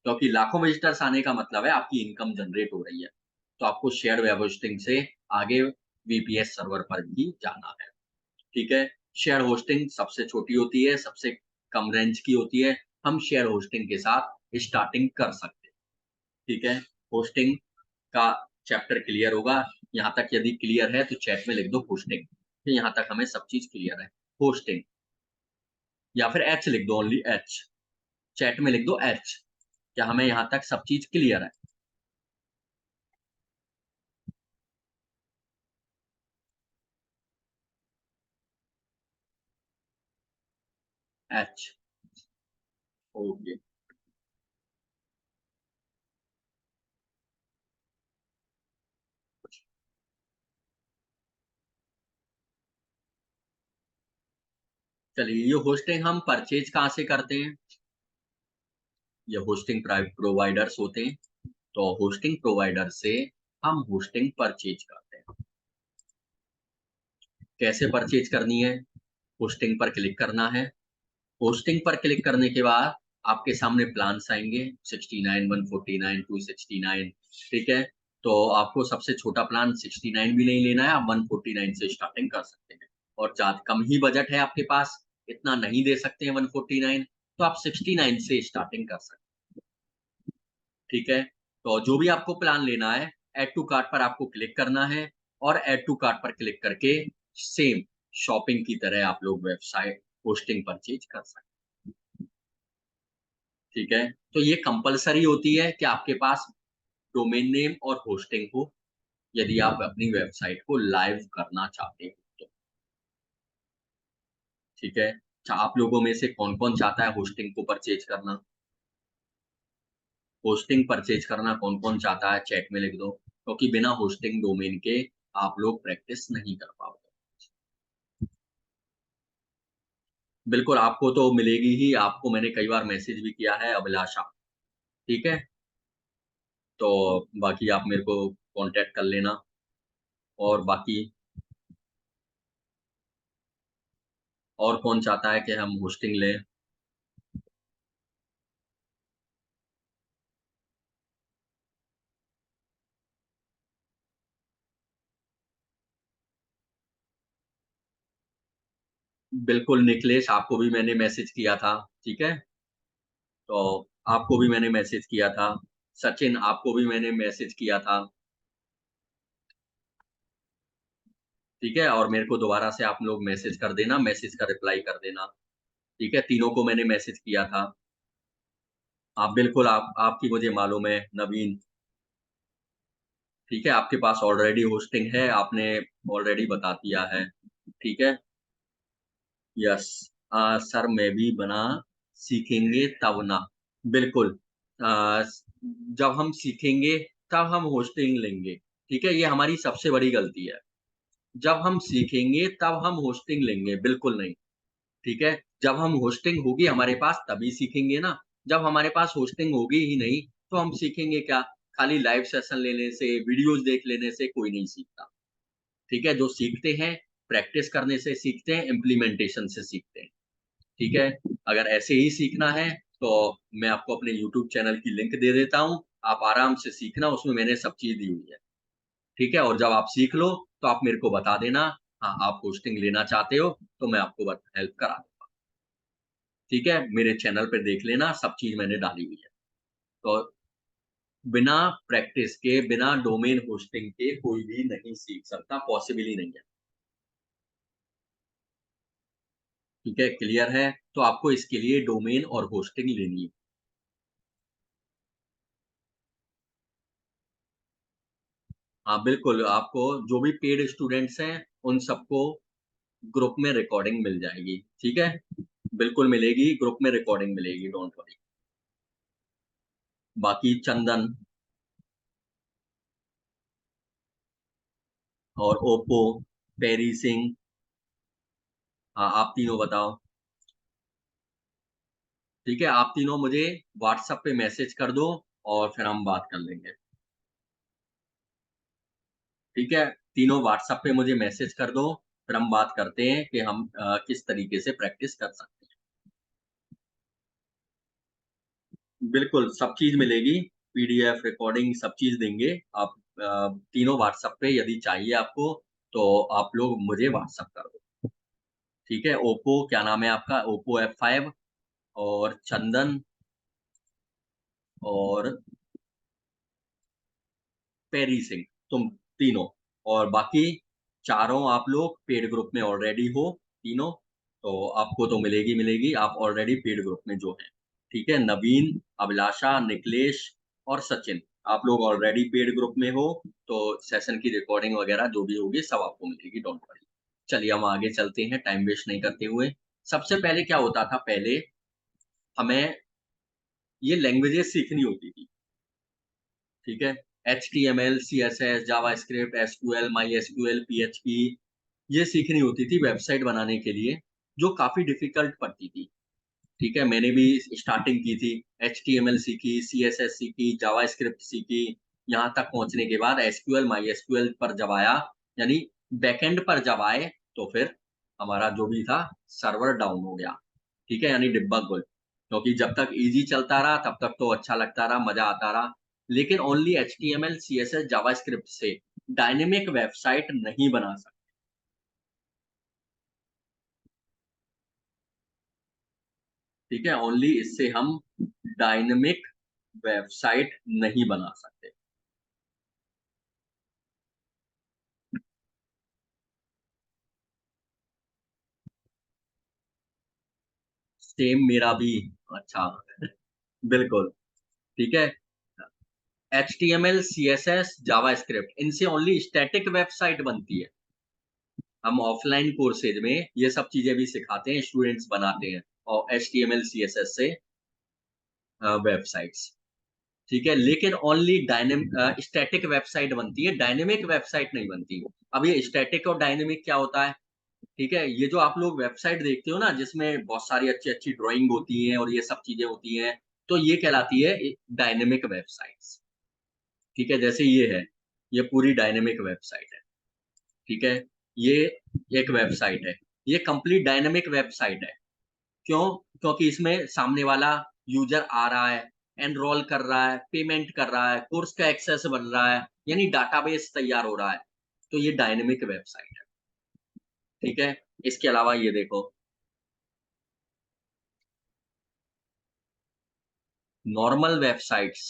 क्योंकि लाखों विजिटर्स आने का मतलब है आपकी इनकम जनरेट हो रही है। तो आपको शेयर्ड वेब होस्टिंग से आगे वीपीएस सर्वर पर भी जाना है, ठीक है? शेयर होस्टिंग सबसे छोटी होती है, सबसे कम रेंज की होती है। हम शेयर होस्टिंग के साथ स्टार्टिंग कर सकते हैं, ठीक है? होस्टिंग का चैप्टर क्लियर होगा। यहाँ तक यदि क्लियर है तो चैट में लिख दो होस्टिंग। तो यहाँ तक हमें सब चीज़ क्लियर है। होस्टिंग या फिर एच लिख दो, ओनली एच। चैट में लिख दो एच। क्या हमें यहाँ तक सब चीज़ क्लियर है? H, okay. चलिए, ये होस्टिंग हम परचेज़ कहाँ से करते हैं? ये होस्टिंग प्रोवाइडर्स होते हैं। तो होस्टिंग प्रोवाइडर से हम होस्टिंग परचेज़ करते हैं। कैसे परचेज़ करनी है? होस्टिंग पर क्लिक करना है। होस्टिंग पर क्लिक करने के बाद आपके सामने प्लान्स आएँगे 69, 149, 269, ठीक है? तो आपको सबसे छोटा प्लान 69 भी नहीं लेना है, आप 149 से स्टार्टिंग कर सकते हैं। और कम ही बजट है आपके पास, इतना नहीं दे सकते हैं 149, तो आप 69 से स्टार्टिंग कर सकते हैं। ठीक है? तो जो भी आपको प्लान लेना है, ऐड टू कार्ट पर आपको क्लिक करना है और ऐड टू कार्ट पर क्लिक करके सेम शॉपिंग की तरह आप लोग वेबसाइट होस्टिंग परचेज़ कर सकते हैं, ठीक है? तो ये कंपल्सरी होती है कि आपके पास डोमेन नेम और होस्टिंग हो, यदि आप अपनी वेबसाइट को लाइव करना चाहते हो तो, ठीक है? अच्छा, आप लोगों में से कौन-कौन चाहता है होस्टिंग को परचेज़ करना? होस्टिंग परचेज़ करना कौन-कौन चाहता है चैट में लिख दो, क्योंकि बिना होस्टिंग डोमेन के आप लोग प्रैक्टिस नहीं कर पाओगे। बिल्कुल, आपको तो मिलेगी ही, आपको मैंने कई बार मैसेज भी किया है अभिलाषा, ठीक है? तो बाकी आप मेरे को कॉन्टैक्ट कर लेना और बाकी और कौन चाहता है कि हम होस्टिंग लें? बिल्कुल निखिलेश, आपको भी मैंने मैसेज किया था, ठीक है? तो आपको भी मैंने मैसेज किया था। सचिन, आपको भी मैंने मैसेज किया था, ठीक है? और मेरे को दोबारा से आप लोग मैसेज कर देना, मैसेज का रिप्लाई कर देना, ठीक है? तीनों को मैंने मैसेज किया था। आप बिल्कुल आपकी मुझे मालूम है, नवीन, ठीक है? आपके पास ऑलरेडी होस्टिंग है, आपने ऑलरेडी बता दिया है, ठीक है? यस। सर मैं भी बना सीखेंगे तब ना। बिल्कुल। अ, स जब हम सीखेंगे तब हम होस्टिंग लेंगे, ठीक है? ये हमारी सबसे बड़ी गलती है। जब हम सीखेंगे तब हम होस्टिंग लेंगे, बिल्कुल नहीं, ठीक है? जब हम होस्टिंग होगी हमारे पास तभी सीखेंगे ना। जब हमारे पास होस्टिंग होगी ही नहीं, तो हम सीखेंगे क्या? खाली लाइव सेशन लेने से, वीडियोज़ देख लेने से कोई नहीं सीखता, ठीक है? जो सीखते हैं, प्रैक्टिस करने से सीखते हैं, इम्प्लीमेंटेशन से सीखते हैं। ठीक है? अगर ऐसे ही सीखना है, तो मैं आपको अपने यूट्यूब चैनल की लिंक दे देता हूँ। आप आराम से सीखना, उसमें मैंने सब चीज़ दी हुई है। ठीक है? और जब आप सीख लो, तो आप मेरे को बता देना, हाँ, आप होस्टिंग लेना चाहते हो, तो मैं आपको हेल्प करा दूँगा। ठीक है? मेरे चैनल पे देख लेना, सब चीज़ मैंने डाली हुई है। तो बिना प्रैक्टिस के, बिना डोमेन होस्टिंग के कोई भी नहीं सीख सकता, पॉसिबल ही नहीं है। ठीक है, क्लियर है? तो आपको इसके लिए डोमेन और होस्टिंग लेनी है। हाँ, बिल्कुल, आपको जो भी पेड स्टूडेंट्स हैं, उन सबको ग्रुप में रिकॉर्डिंग मिल जाएगी, ठीक है? बिल्कुल मिलेगी, ग्रुप में रिकॉर्डिंग मिलेगी, डोंट वरी। बाकी चंदन और ओप्पो, पेरी सिंह, हाँ, आप तीनों बताओ। ठीक है, आप तीनों मुझे व्हाट्सएप पे मैसेज कर दो और फिर हम बात कर लेंगे। ठीक है? तीनों व्हाट्सएप पे मुझे मैसेज कर दो, फिर हम बात करते हैं कि हम किस तरीके से प्रैक्टिस कर सकते हैं। बिल्कुल, सब चीज़ मिलेगी, पीडीएफ, रिकॉर्डिंग सब चीज़ देंगे। आप तीनों व्हाट्सएप पे यदि चाहिए आपको, तो आप लोग मुझे व्हाट्सएप कर दो। ठीक है? ओप्पो क्या नाम है आपका? ओप्पो F5 और चंदन और पेरी सिंह, तुम तीनों, और बाकी चारों आप लोग पेड ग्रुप में ऑलरेडी हो तीनों, तो आपको तो मिलेगी मिलेगी, आप ऑलरेडी पेड ग्रुप में जो हैं। ठीक है? नवीन, अभिलाषा, निखिलेश और सचिन, आप लोग ऑलरेडी पेड ग्रुप में हो, तो सेशन की रिकॉर्डिंग वगैरह जो भी होगी सब आपको मिलेगी, डोंट वरी। चलिए हम आगे चलते हैं टाइम वेस्ट नहीं करते हुए। सबसे पहले क्या होता था, पहले हमें ये लैंग्वेजेस सीखनी होती थी। ठीक है? HTML, CSS, JavaScript, SQL, MySQL, PHP, ये सीखनी होती थी वेबसाइट बनाने के लिए, जो काफ़ी डिफ़िकल्ट पड़ती थी। ठीक है? मैंने भी स्टार्टिंग की थी, HTML सीखी, CSS सीखी, जावास्क्रिप्ट सीखी, यहाँ तक पहुँचने के बाद SQL, MySQL पर जब आया, यानी बैकएंड पर जब आए, तो फिर हमारा जो भी था सर्वर डाउन हो गया। ठीक है? यानी डिबग, क्योंकि जब तक ईज़ी चलता रहा तब तक तो अच्छा लगता रहा, मज़ा आता रहा। लेकिन ओनली HTML, CSS, जावास्क्रिप्ट से डायनेमिक वेबसाइट नहीं बना सकते। ठीक है? ओनली इससे हम डायनेमिक वेबसाइट नहीं बना सकते। सेम मेरा भी। अच्छा, बिल्कुल, ठीक है? HTML, CSS, जावास्क्रिप्ट, इनसे ओनली स्टैटिक वेबसाइट बनती है। हम ऑफलाइन कोर्सेज में ये सब चीज़ें भी सिखाते हैं, स्टूडेंट्स बनाते हैं और HTML, CSS से वेबसाइट्स। ठीक है? लेकिन ओनली स्टैटिक वेबसाइट बनती है, डायनेमिक वेबसाइट नहीं बनती। अब ये स्टैटिक और डायनेमिक क्या होता है? ठीक है? ये जो आप लोग वेबसाइट देखते हो ना, जिसमें बहुत सारी अच्छी-अच्छी ड्राइंग होती हैं और ये सब चीज़ें होती हैं, तो ये कहलाती है डायनेमिक वेबसाइट्स। ठीक है? जैसे ये है, ये पूरी डायनेमिक वेबसाइट है। ठीक है? ये एक वेबसाइट है, ये कंप्लीट डायनेमिक वेबसाइट है। क्यों? क्योंकि इसमें सामने वाला यूज़र आ रहा है, एनरोल कर रहा है, पेमेंट कर रहा है, कोर्स का एक्सेस बन रहा है, यानी डाटाबेस तैयार हो रहा है। तो ये डायनेमिक वेबसाइट है। ठीक है? इसके अलावा ये देखो, नॉर्मल वेबसाइट्स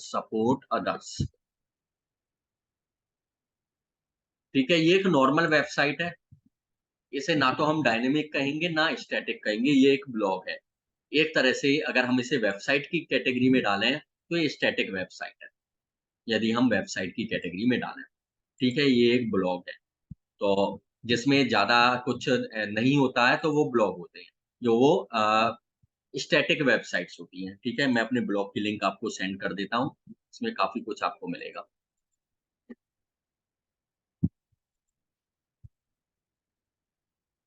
सपोर्ट अदर्स। ठीक है? ये एक नॉर्मल वेबसाइट है। इसे ना तो हम डायनेमिक कहेंगे, ना स्टैटिक कहेंगे, ये एक ब्लॉग है। एक तरह से अगर हम इसे वेबसाइट की कैटेगरी में डालें, तो ये स्टैटिक वेबसाइट है, यदि हम वेबसाइट की कैटेगरी में डालें। ठीक है? ये एक ब्लॉग है। तो जिसमें ज़्यादा कुछ नहीं होता है, तो वो ब्लॉग होते हैं, जो वो स्टैटिक वेबसाइट्स होती हैं। ठीक है? मैं अपने ब्लॉग की लिंक आपको सेंड कर देता हूँ, इसमें काफ़ी कुछ आपको मिलेगा।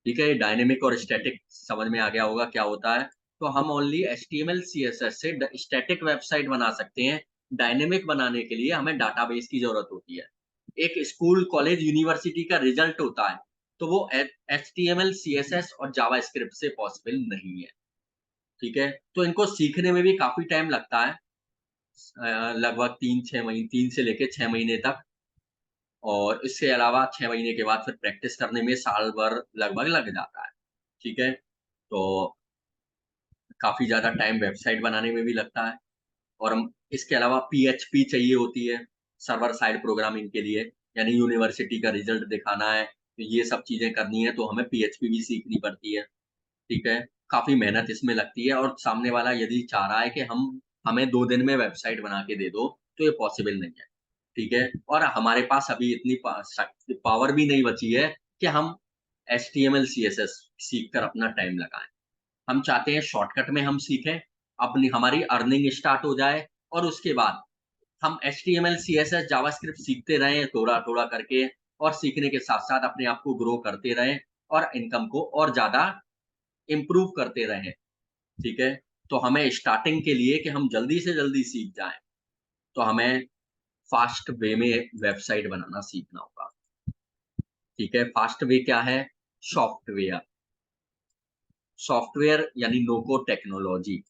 ठीक है? ये डायनेमिक और स्टैटिक समझ में आ गया होगा क्या होता है। तो हम ओनली HTML, CSS से स्टैटिक वेबसाइट बना सकते हैं। डायनेमिक बनाने के लिए हमें डाटाबेस की ज़रूरत होती है। एक स्कूल, कॉलेज, यूनिवर्सिटी का रिज़ल्ट होता है, तो वो HTML, CSS और जावास्क्रिप्ट से पॉसिबल नहीं है। ठीक है? तो इनको सीखने में भी काफ़ी टाइम लगता है। लगभग 3 से लेके 6 महीने तक, और इसके अलावा 6 महीने के बाद फिर प्रैक्टिस करने में साल भर लगभग लग जाता है। ठीक है? तो काफ़ी ज़्यादा टाइम वेबसाइट बनाने में भी लगता है और हम इसके अलावा पीएचपी चाहिए होती है, सर्वर साइड प्रोग्रामिंग के लिए, यानी यूनिवर्सिटी का रिज़ल्ट दिखाना है, तो ये सब चीज़ें करनी है, तो हमें पीएचपी भी सीखनी पड़ती है, ठीक है? काफ़ी मेहनत इसमें लगती है और सामने वाला यदि चाह रहा है कि हम हमें 2 दिन में वेबसाइट बना के दे दो, तो ये पॉसिबल नहीं है, ठीक है? और हमारे पास अभी इतनी पावर भी नहीं बची है कि हम एचटीएमएल, सीएसएस सीख कर अपना टाइम लगाएँ। हम चाहते हैं शॉर्टकट में हम सीखें, अपनी हमारी अर्निंग स्टार्ट हो जाए और उसके बाद हम एचटीएमएल, सीएसएस, जावास्क्रिप्ट सीखते रहें थोड़ा-थोड़ा करके और सीखने के साथ-साथ अपने आप को ग्रो करते रहें और इनकम को और ज़्यादा इम्प्रूव करते रहें, ठीक है? तो हमें स्टार्टिंग के लिए कि हम जल्दी से जल्दी सीख जाएँ, तो हमें फ़ास्ट वे में वेबसाइट बनाना सीखना होगा, ठीक है? फ़ास्ट वे क्या है? सॉफ्टवेयर। सॉफ्टवेयर यानी नो कोड टेक्नोलॉजी।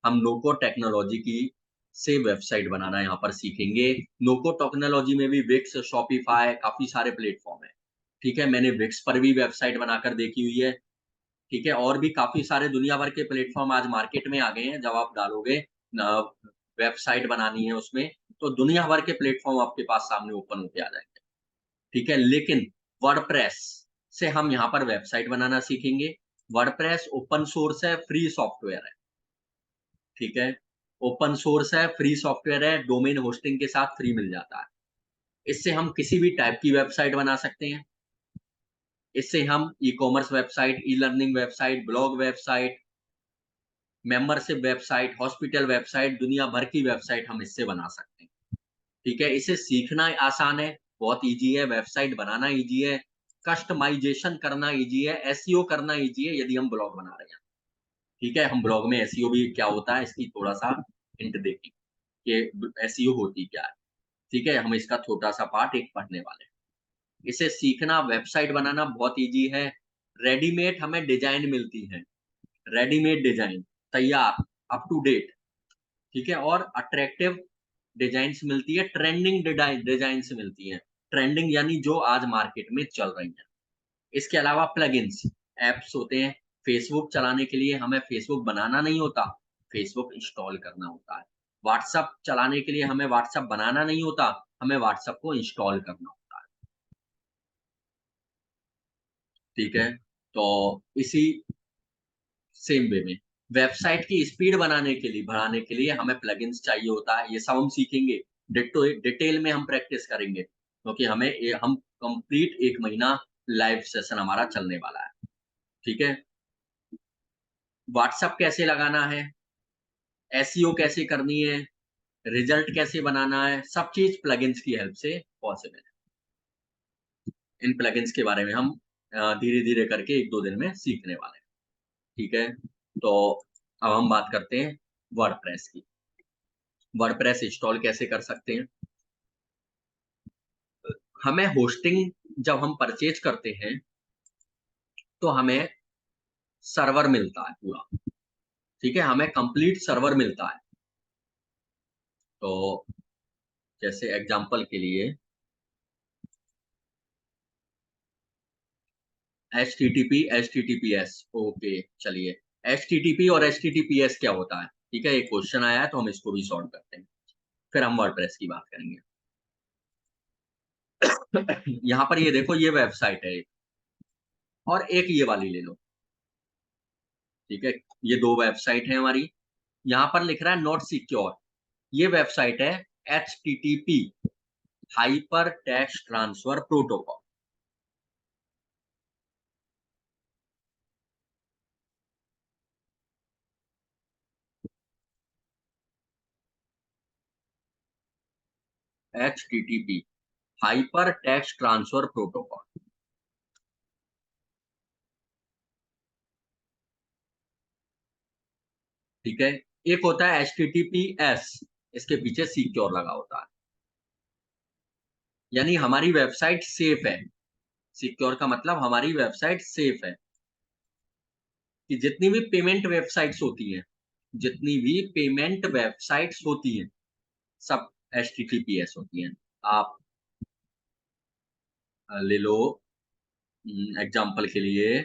हम नो कोड टेक्नोलॉजी की से वेबसाइट बनाना यहाँ पर सीखेंगे। नो कोड टेक्नोलॉजी में भी विक्स, शॉपिफ़ाई काफ़ी सारे प्लेटफ़ॉर्म हैं, ठीक है? मैंने विक्स पर भी वेबसाइट बनाकर देखी हुई है, ठीक है? और भी काफ़ी सारे दुनिया भर के प्लेटफ़ॉर्म आज मार्केट में आ गए हैं, जब आप डालोगे वेबसाइट बनानी है उसमें, तो दुनिया भर के प्लेटफ़ॉर्म आपके पास सामने ओपन होके आ जाएँगे, ठीक है? लेकिन वर्डप्रेस से हम यहाँ पर वेबसाइट बनाना सीखेंगे। वर्डप्रेस ओपन सोर्स है, फ्री सॉफ्टवेयर है। ठीक है? ओपन सोर्स है, फ्री सॉफ्टवेयर है, डोमेन होस्टिंग के साथ फ्री मिल जाता है। इससे हम किसी भी टाइप की वेबसाइट बना सकते हैं। इससे हम ecommerce website, elearning website, blog website, membership website, hospital website, दुनिया भर की वेबसाइट हम इससे बना सकते हैं। ठीक है? इसे सीखना आसान है, बहुत ईज़ी है, वेबसाइट बनाना ईज़ी है, कस्टमाइज़ेशन करना ईज़ी है, एसईओ करना ईज़ी है यदि हम ब्लॉग बना रहे हैं। ठीक है? हम ब्लॉग में एसईओ भी क्या होता है इसकी थोड़ा-सा हिंट देखें कि एसईओ होती क्या है? ठीक है? हम इसका छोटा-सा पार्ट एक पढ़ने वाले हैं। इसे सीखना, वेबसाइट बनाना बहुत ईज़ी है। रेडीमेड हमें डिज़ाइन मिलती हैं, रेडीमेड डिज़ाइन, तैयार, अप टू डेट, ठीक है? और अट्रैक्टिव डिज़ाइन्स मिलती है, ट्रेंडिंग डिज़ाइन्स मिलती हैं। ट्रेंडिंग यानी जो आज मार्केट में चल रही हैं। इसके अलावा प्लगइन्स, ऐप्स होते हैं। फ़ेसबुक चलाने के लिए हमें फ़ेसबुक बनाना नहीं होता, फ़ेसबुक इंस्टॉल करना होता है। व्हाट्सएप चलाने के लिए हमें व्हाट्सएप बनाना नहीं होता, हमें व्हाट्सएप को इंस्टॉल करना होता है। ठीक है? तो इसी सेम वे में वेबसाइट की स्पीड बढ़ाने के लिए हमें प्लगइन्स चाहिए होता है। ये सब हम सीखेंगे। डिटेल में हम प्रैक्टिस करेंगे क्योंकि हम कंप्लीट 1 महीना लाइव सेशन हमारा चलने वाला है। ठीक है? व्हाट्सएप कैसे लगाना है, एसईओ कैसे करनी है, रिजल्ट कैसे बनाना है, सब चीज़ प्लगइन्स की हेल्प से पॉसिबल है। इन प्लगइन्स के बारे में हम धीरे-धीरे करके 1-2 दिन में सीखने वाले हैं। ठीक है? तो अब हम बात करते हैं वर्डप्रेस की। वर्डप्रेस इंस्टॉल कैसे कर सकते हैं? हमें होस्टिंग जब हम परचेज़ करते हैं, तो हमें सर्वर मिलता है पूरा, ठीक है? हमें कंप्लीट सर्वर मिलता है। तो जैसे एग्ज़ाम्पल के लिए एचटीटीपी, एचटीटीपीएस ओके चलिए। एचटीटीपी और एचटीटीपीएस क्या होता है? ठीक है? एक क्वेश्चन आया है तो हम इसको भी सॉल्व करते हैं। फिर हम वर्डप्रेस की बात करेंगे। यहाँ पर ये देखो ये वेबसाइट है एक और एक ये वाली ले लो, ठीक है? ये 2 वेबसाइट हैं हमारी। यहाँ पर लिख रहा है नॉट सिक्योर। ये वेबसाइट है HTTP hyper text transfer protocol. HTTP hyper text transfer protocol, ठीक है? एक होता है एचटीटीपीएस, इसके पीछे सिक्योर लगा होता है, यानी हमारी वेबसाइट सेफ है। सिक्योर का मतलब हमारी वेबसाइट सेफ है कि जितनी भी पेमेंट वेबसाइट्स होती हैं, सब एचटीटीपीएस होती हैं। आप ले लो एग्ज़ाम्पल के लिए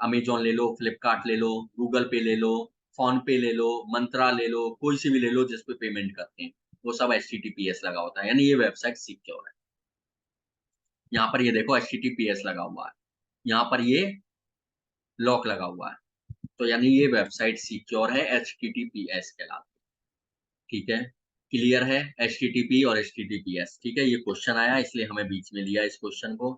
अमेज़न ले लो, फ्लिपकार्ट ले लो, गूगल पे ले लो, फोन पे ले लो, मंत्रा ले लो, कोई सी भी ले लो जिस पे पेमेंट करते हैं, वो सब एचटीटीपीएस लगा होता है, यानी ये वेबसाइट सिक्योर है। यहाँ पर ये देखो एचटीटीपीएस लगा हुआ है, यहाँ पर ये लॉक लगा हुआ है, तो यानी ये वेबसाइट सिक्योर है, एचटीटीपीएस कहलाती है। ठीक है, क्लियर है, एचटीटीपी और एचटीटीपीएस। ठीक है, ये क्वेश्चन आया इसलिए हमें बीच में लिया इस क्वेश्चन को।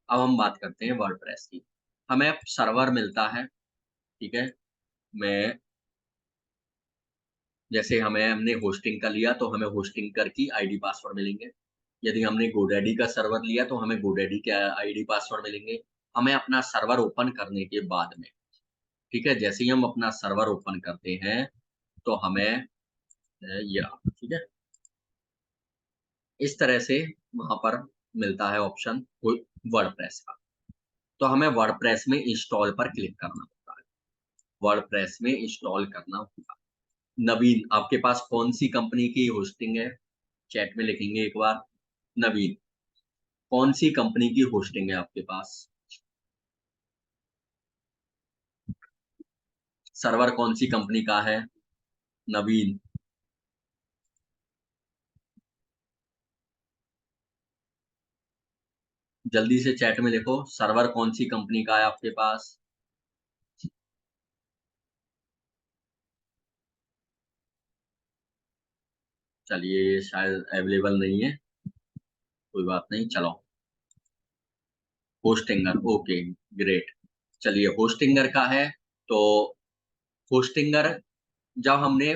अब हम बात करते हैं वर्डप्रेस की। हमें सर्वर मिलता है, ठीक है, मैं जैसे हमने होस्टिंग का लिया तो हमें होस्टिंग कर की आईडी पासवर्ड मिलेंगे। यदि हमने गोडैडी का सर्वर लिया तो हमें गोडैडी के आईडी पासवर्ड मिलेंगे। हमें अपना सर्वर ओपन करने के बाद में, ठीक है, जैसे ही हम अपना सर्वर ओपन करते हैं तो हमें ठीक है, इस तरह से वहां पर मिलता है ऑप्शन वर्डप्रेस का। तो हमें वर्डप्रेस में इंस्टॉल पर क्लिक करना होता है, वर्डप्रेस में इंस्टॉल करना होगा। नवीन, आपके पास कौन सी कंपनी की होस्टिंग है? चैट में लिखेंगे एक बार। नवीन, कौन सी कंपनी की होस्टिंग है आपके पास? सर्वर कौन सी कंपनी का है? नवीन, जल्दी से चैट में लिखो, सर्वर कौन सी कंपनी का है आपके पास? चलिए, ये शायद अवेलेबल नहीं है, कोई बात नहीं, चलो। Hostinger, okay, great. चलिए, होस्टिंगर का है तो होस्टिंगर, जब हमने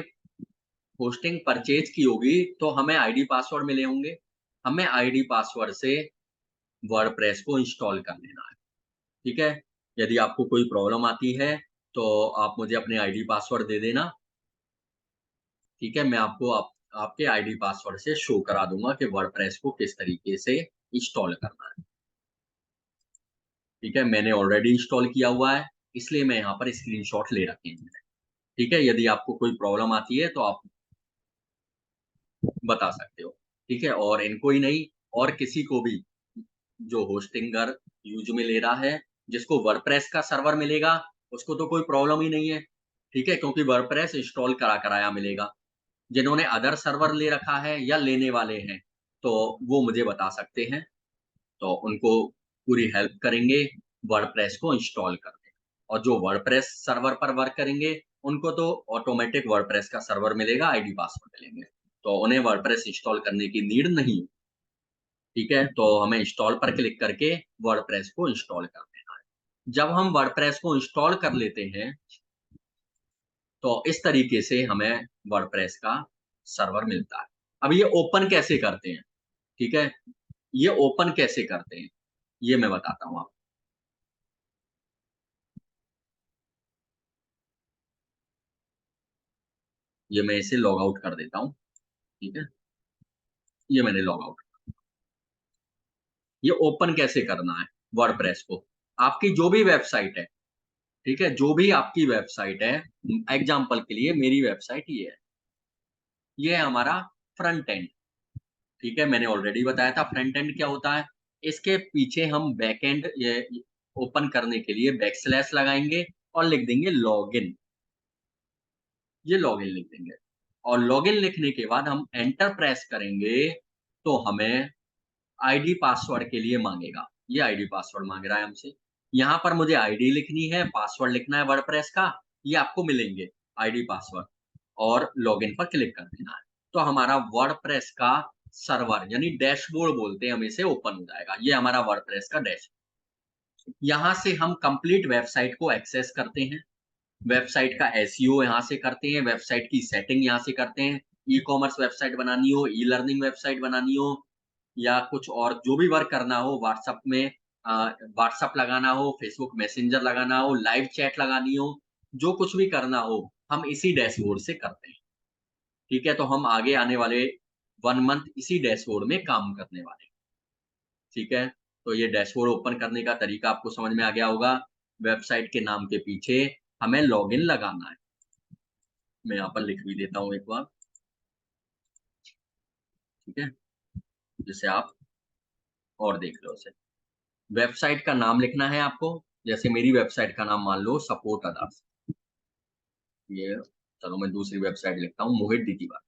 होस्टिंग परचेज की होगी तो हमें आईडी पासवर्ड मिले होंगे। हमें आईडी पासवर्ड से वर्डप्रेस को इंस्टॉल कर लेना है। ठीक है, यदि आपको कोई प्रॉब्लम आती है तो आप मुझे अपने आईडी पासवर्ड दे देना। ठीक है, मैं आपको आपके आईडी पासवर्ड से शो करा दूंगा कि वर्डप्रेस को किस तरीके से इंस्टॉल करना है। ठीक है, मैंने ऑलरेडी इंस्टॉल किया हुआ है, इसलिए मैं यहाँ पर स्क्रीनशॉट ले रखे हैं। ठीक है, यदि आपको कोई प्रॉब्लम आती है तो आप बता सकते हो। ठीक है, और इनको ही नहीं, और किसी को भी जो होस्टिंगर यूज में ले रहा है, जिसको वर्डप्रेस का सर्वर मिलेगा, उसको तो कोई प्रॉब्लम ही नहीं है। ठीक है, क्योंकि वर्डप्रेस इंस्टॉल करा कराया मिलेगा। जिन्होंने अदर सर्वर ले रखा है या लेने वाले हैं, तो वो मुझे बता सकते हैं, तो उनको पूरी हेल्प करेंगे वर्डप्रेस को इंस्टॉल करने। और जो वर्डप्रेस सर्वर पर वर्क करेंगे, उनको तो ऑटोमेटिक वर्डप्रेस का सर्वर मिलेगा, आईडी पासवर्ड मिलेंगे, तो उन्हें वर्डप्रेस इंस्टॉल करने की नीड नहीं। ठीक है, तो हमें इंस्टॉल पर क्लिक करके वर्डप्रेस को इंस्टॉल कर देना है। जब हम वर्डप्रेस को इंस्टॉल कर लेते हैं तो इस तरीके से हमें वर्डप्रेस का सर्वर मिलता है। अब ये ओपन कैसे करते हैं? ठीक है, ये ओपन कैसे करते हैं, ये मैं बताता हूँ आपको। ये मैं इसे लॉग आउट कर देता हूँ। ठीक है, ये मैंने लॉग आउट। ये ओपन कैसे करना है वर्डप्रेस को? आपकी जो भी वेबसाइट है, ठीक है, जो भी आपकी वेबसाइट है, एग्जांपल के लिए मेरी वेबसाइट ये है, ये है हमारा फ्रंट एंड। ठीक है, मैंने ऑलरेडी बताया था फ्रंट एंड क्या होता है। इसके पीछे हम बैक एंड ये ओपन करने के लिए बैक स्लैश लगाएंगे और लिख देंगे लॉगिन। ये लॉगिन लिख देंगे, और लॉगिन लिखने के बाद हम एंटर प्रेस करेंगे तो हमें आईडी पासवर्ड के लिए मांगेगा। ये आईडी पासवर्ड मांग रहा है हमसे। यहाँ पर मुझे आईडी लिखनी है, पासवर्ड लिखना है वर्डप्रेस का, ये आपको मिलेंगे आईडी पासवर्ड, और लॉगिन पर क्लिक कर देना है। तो हमारा वर्डप्रेस का सर्वर, यानी डैशबोर्ड बोलते हैं हम इसे, ओपन हो जाएगा। ये हमारा वर्डप्रेस का डैश। यहाँ से हम कंप्लीट वेबसाइट को एक्सेस करते हैं। वेबसाइट का एसईओ यहाँ से करते हैं, वेबसाइट की सेटिंग यहाँ से करते हैं। ई कॉमर्स वेबसाइट बनानी हो, ई लर्निंग वेबसाइट बनानी हो, या कुछ और जो भी वर्क करना हो, व्हाट्सएप में व्हाट्सएप लगाना हो, फेसबुक मैसेंजर लगाना हो, लाइव चैट लगानी हो, जो कुछ भी करना हो, हम इसी डैशबोर्ड से करते हैं। ठीक है, तो हम आगे आने वाले 1 मंथ इसी डैशबोर्ड में काम करने वाले हैं। ठीक है, तो ये डैशबोर्ड ओपन करने का तरीका आपको समझ में आ गया होगा। वेबसाइट के नाम के पीछे हमें लॉगिन लगाना है। मैं यहाँ पर लिख भी देता हूँ एक बार। ठीक है, जिसे आप और देख लो उसे। वेबसाइट का नाम लिखना है आपको, जैसे मेरी वेबसाइट का नाम मान लो सपोर्ट अदार्स। ये चलो मैं दूसरी वेबसाइट लिखता हूँ, मोहित दीदीवार।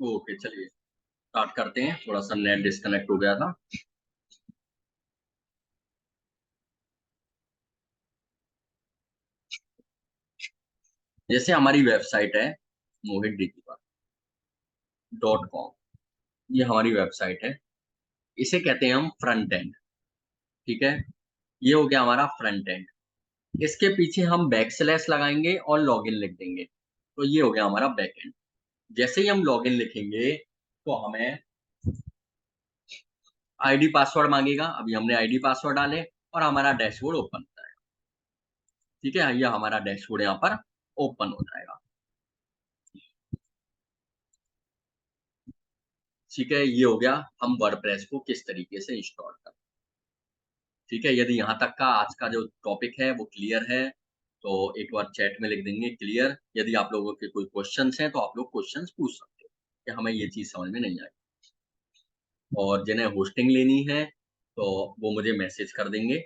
ओके चलिए स्टार्ट करते हैं, थोड़ा सा नेट डिस्कनेक्ट हो गया था। जैसे हमारी वेबसाइट है मोहित दीदीवार .com, ये हमारी वेबसाइट है। इसे कहते हैं हम फ्रंट एंड। ठीक है, ये हो गया हमारा फ्रंट एंड। इसके पीछे हम बैक स्लैश लगाएंगे और लॉगिन लिख देंगे, तो ये हो गया हमारा बैक एंड। जैसे ही हम लॉगिन लिखेंगे तो हमें आईडी पासवर्ड मांगेगा। अभी हमने आईडी पासवर्ड डाले और हमारा डैशबोर्ड ओपन हो जाएगा। ठीक है, ये हमारा डैशबोर्ड यहाँ पर ओपन हो जाएगा। ठीक है, ये हो गया हम वर्डप्रेस को किस तरीके से इंस्टॉल कर। ठीक है, यदि यहाँ तक का आज का जो टॉपिक है वो क्लियर है तो एक बार चैट में लिख देंगे क्लियर। यदि आप लोगों के कोई क्वेश्चंस हैं तो आप लोग क्वेश्चंस पूछ सकते हो कि हमें ये चीज़ समझ में नहीं आई। और जिन्हें होस्टिंग लेनी है तो वो मुझे मैसेज कर देंगे।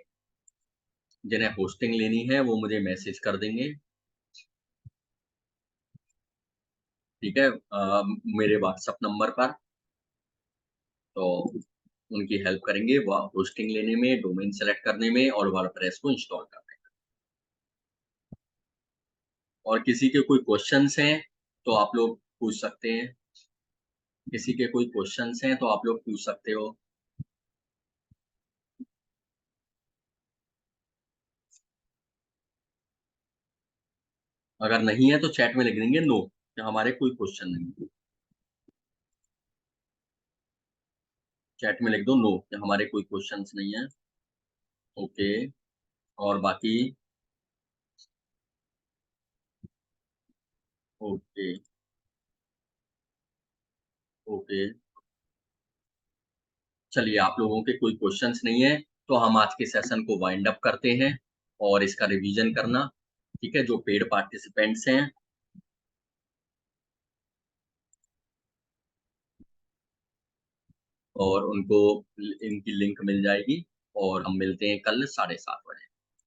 जिन्हें होस्टिंग लेनी है वो मुझे मैसेज कर देंगे। ठीक है, मेरे व्हाट्सएप नंबर पर। तो उनकी हेल्प करेंगे वो होस्टिंग लेने में, डोमेन सेलेक्ट करने में और वर्डप्रेस को इंस्टॉल करने में। और किसी के कोई क्वेश्चंस हैं तो आप लोग पूछ सकते हैं। किसी के कोई क्वेश्चंस हैं तो आप लोग पूछ सकते हो। अगर नहीं है तो चैट में लिख देंगे नो, कि हमारे कोई क्वेश्चन नहीं है। चैट में लिख दो नो, कि हमारे कोई क्वेश्चंस नहीं है। ओके, और बाकी ओके ओके। चलिए आप लोगों के कोई क्वेश्चंस नहीं है तो हम आज के सेशन को वाइंड अप करते हैं और इसका रिवीजन करना। ठीक है, जो पेड पार्टिसिपेंट्स हैं और उनको इनकी लिंक मिल जाएगी। और हम मिलते हैं कल 7:30।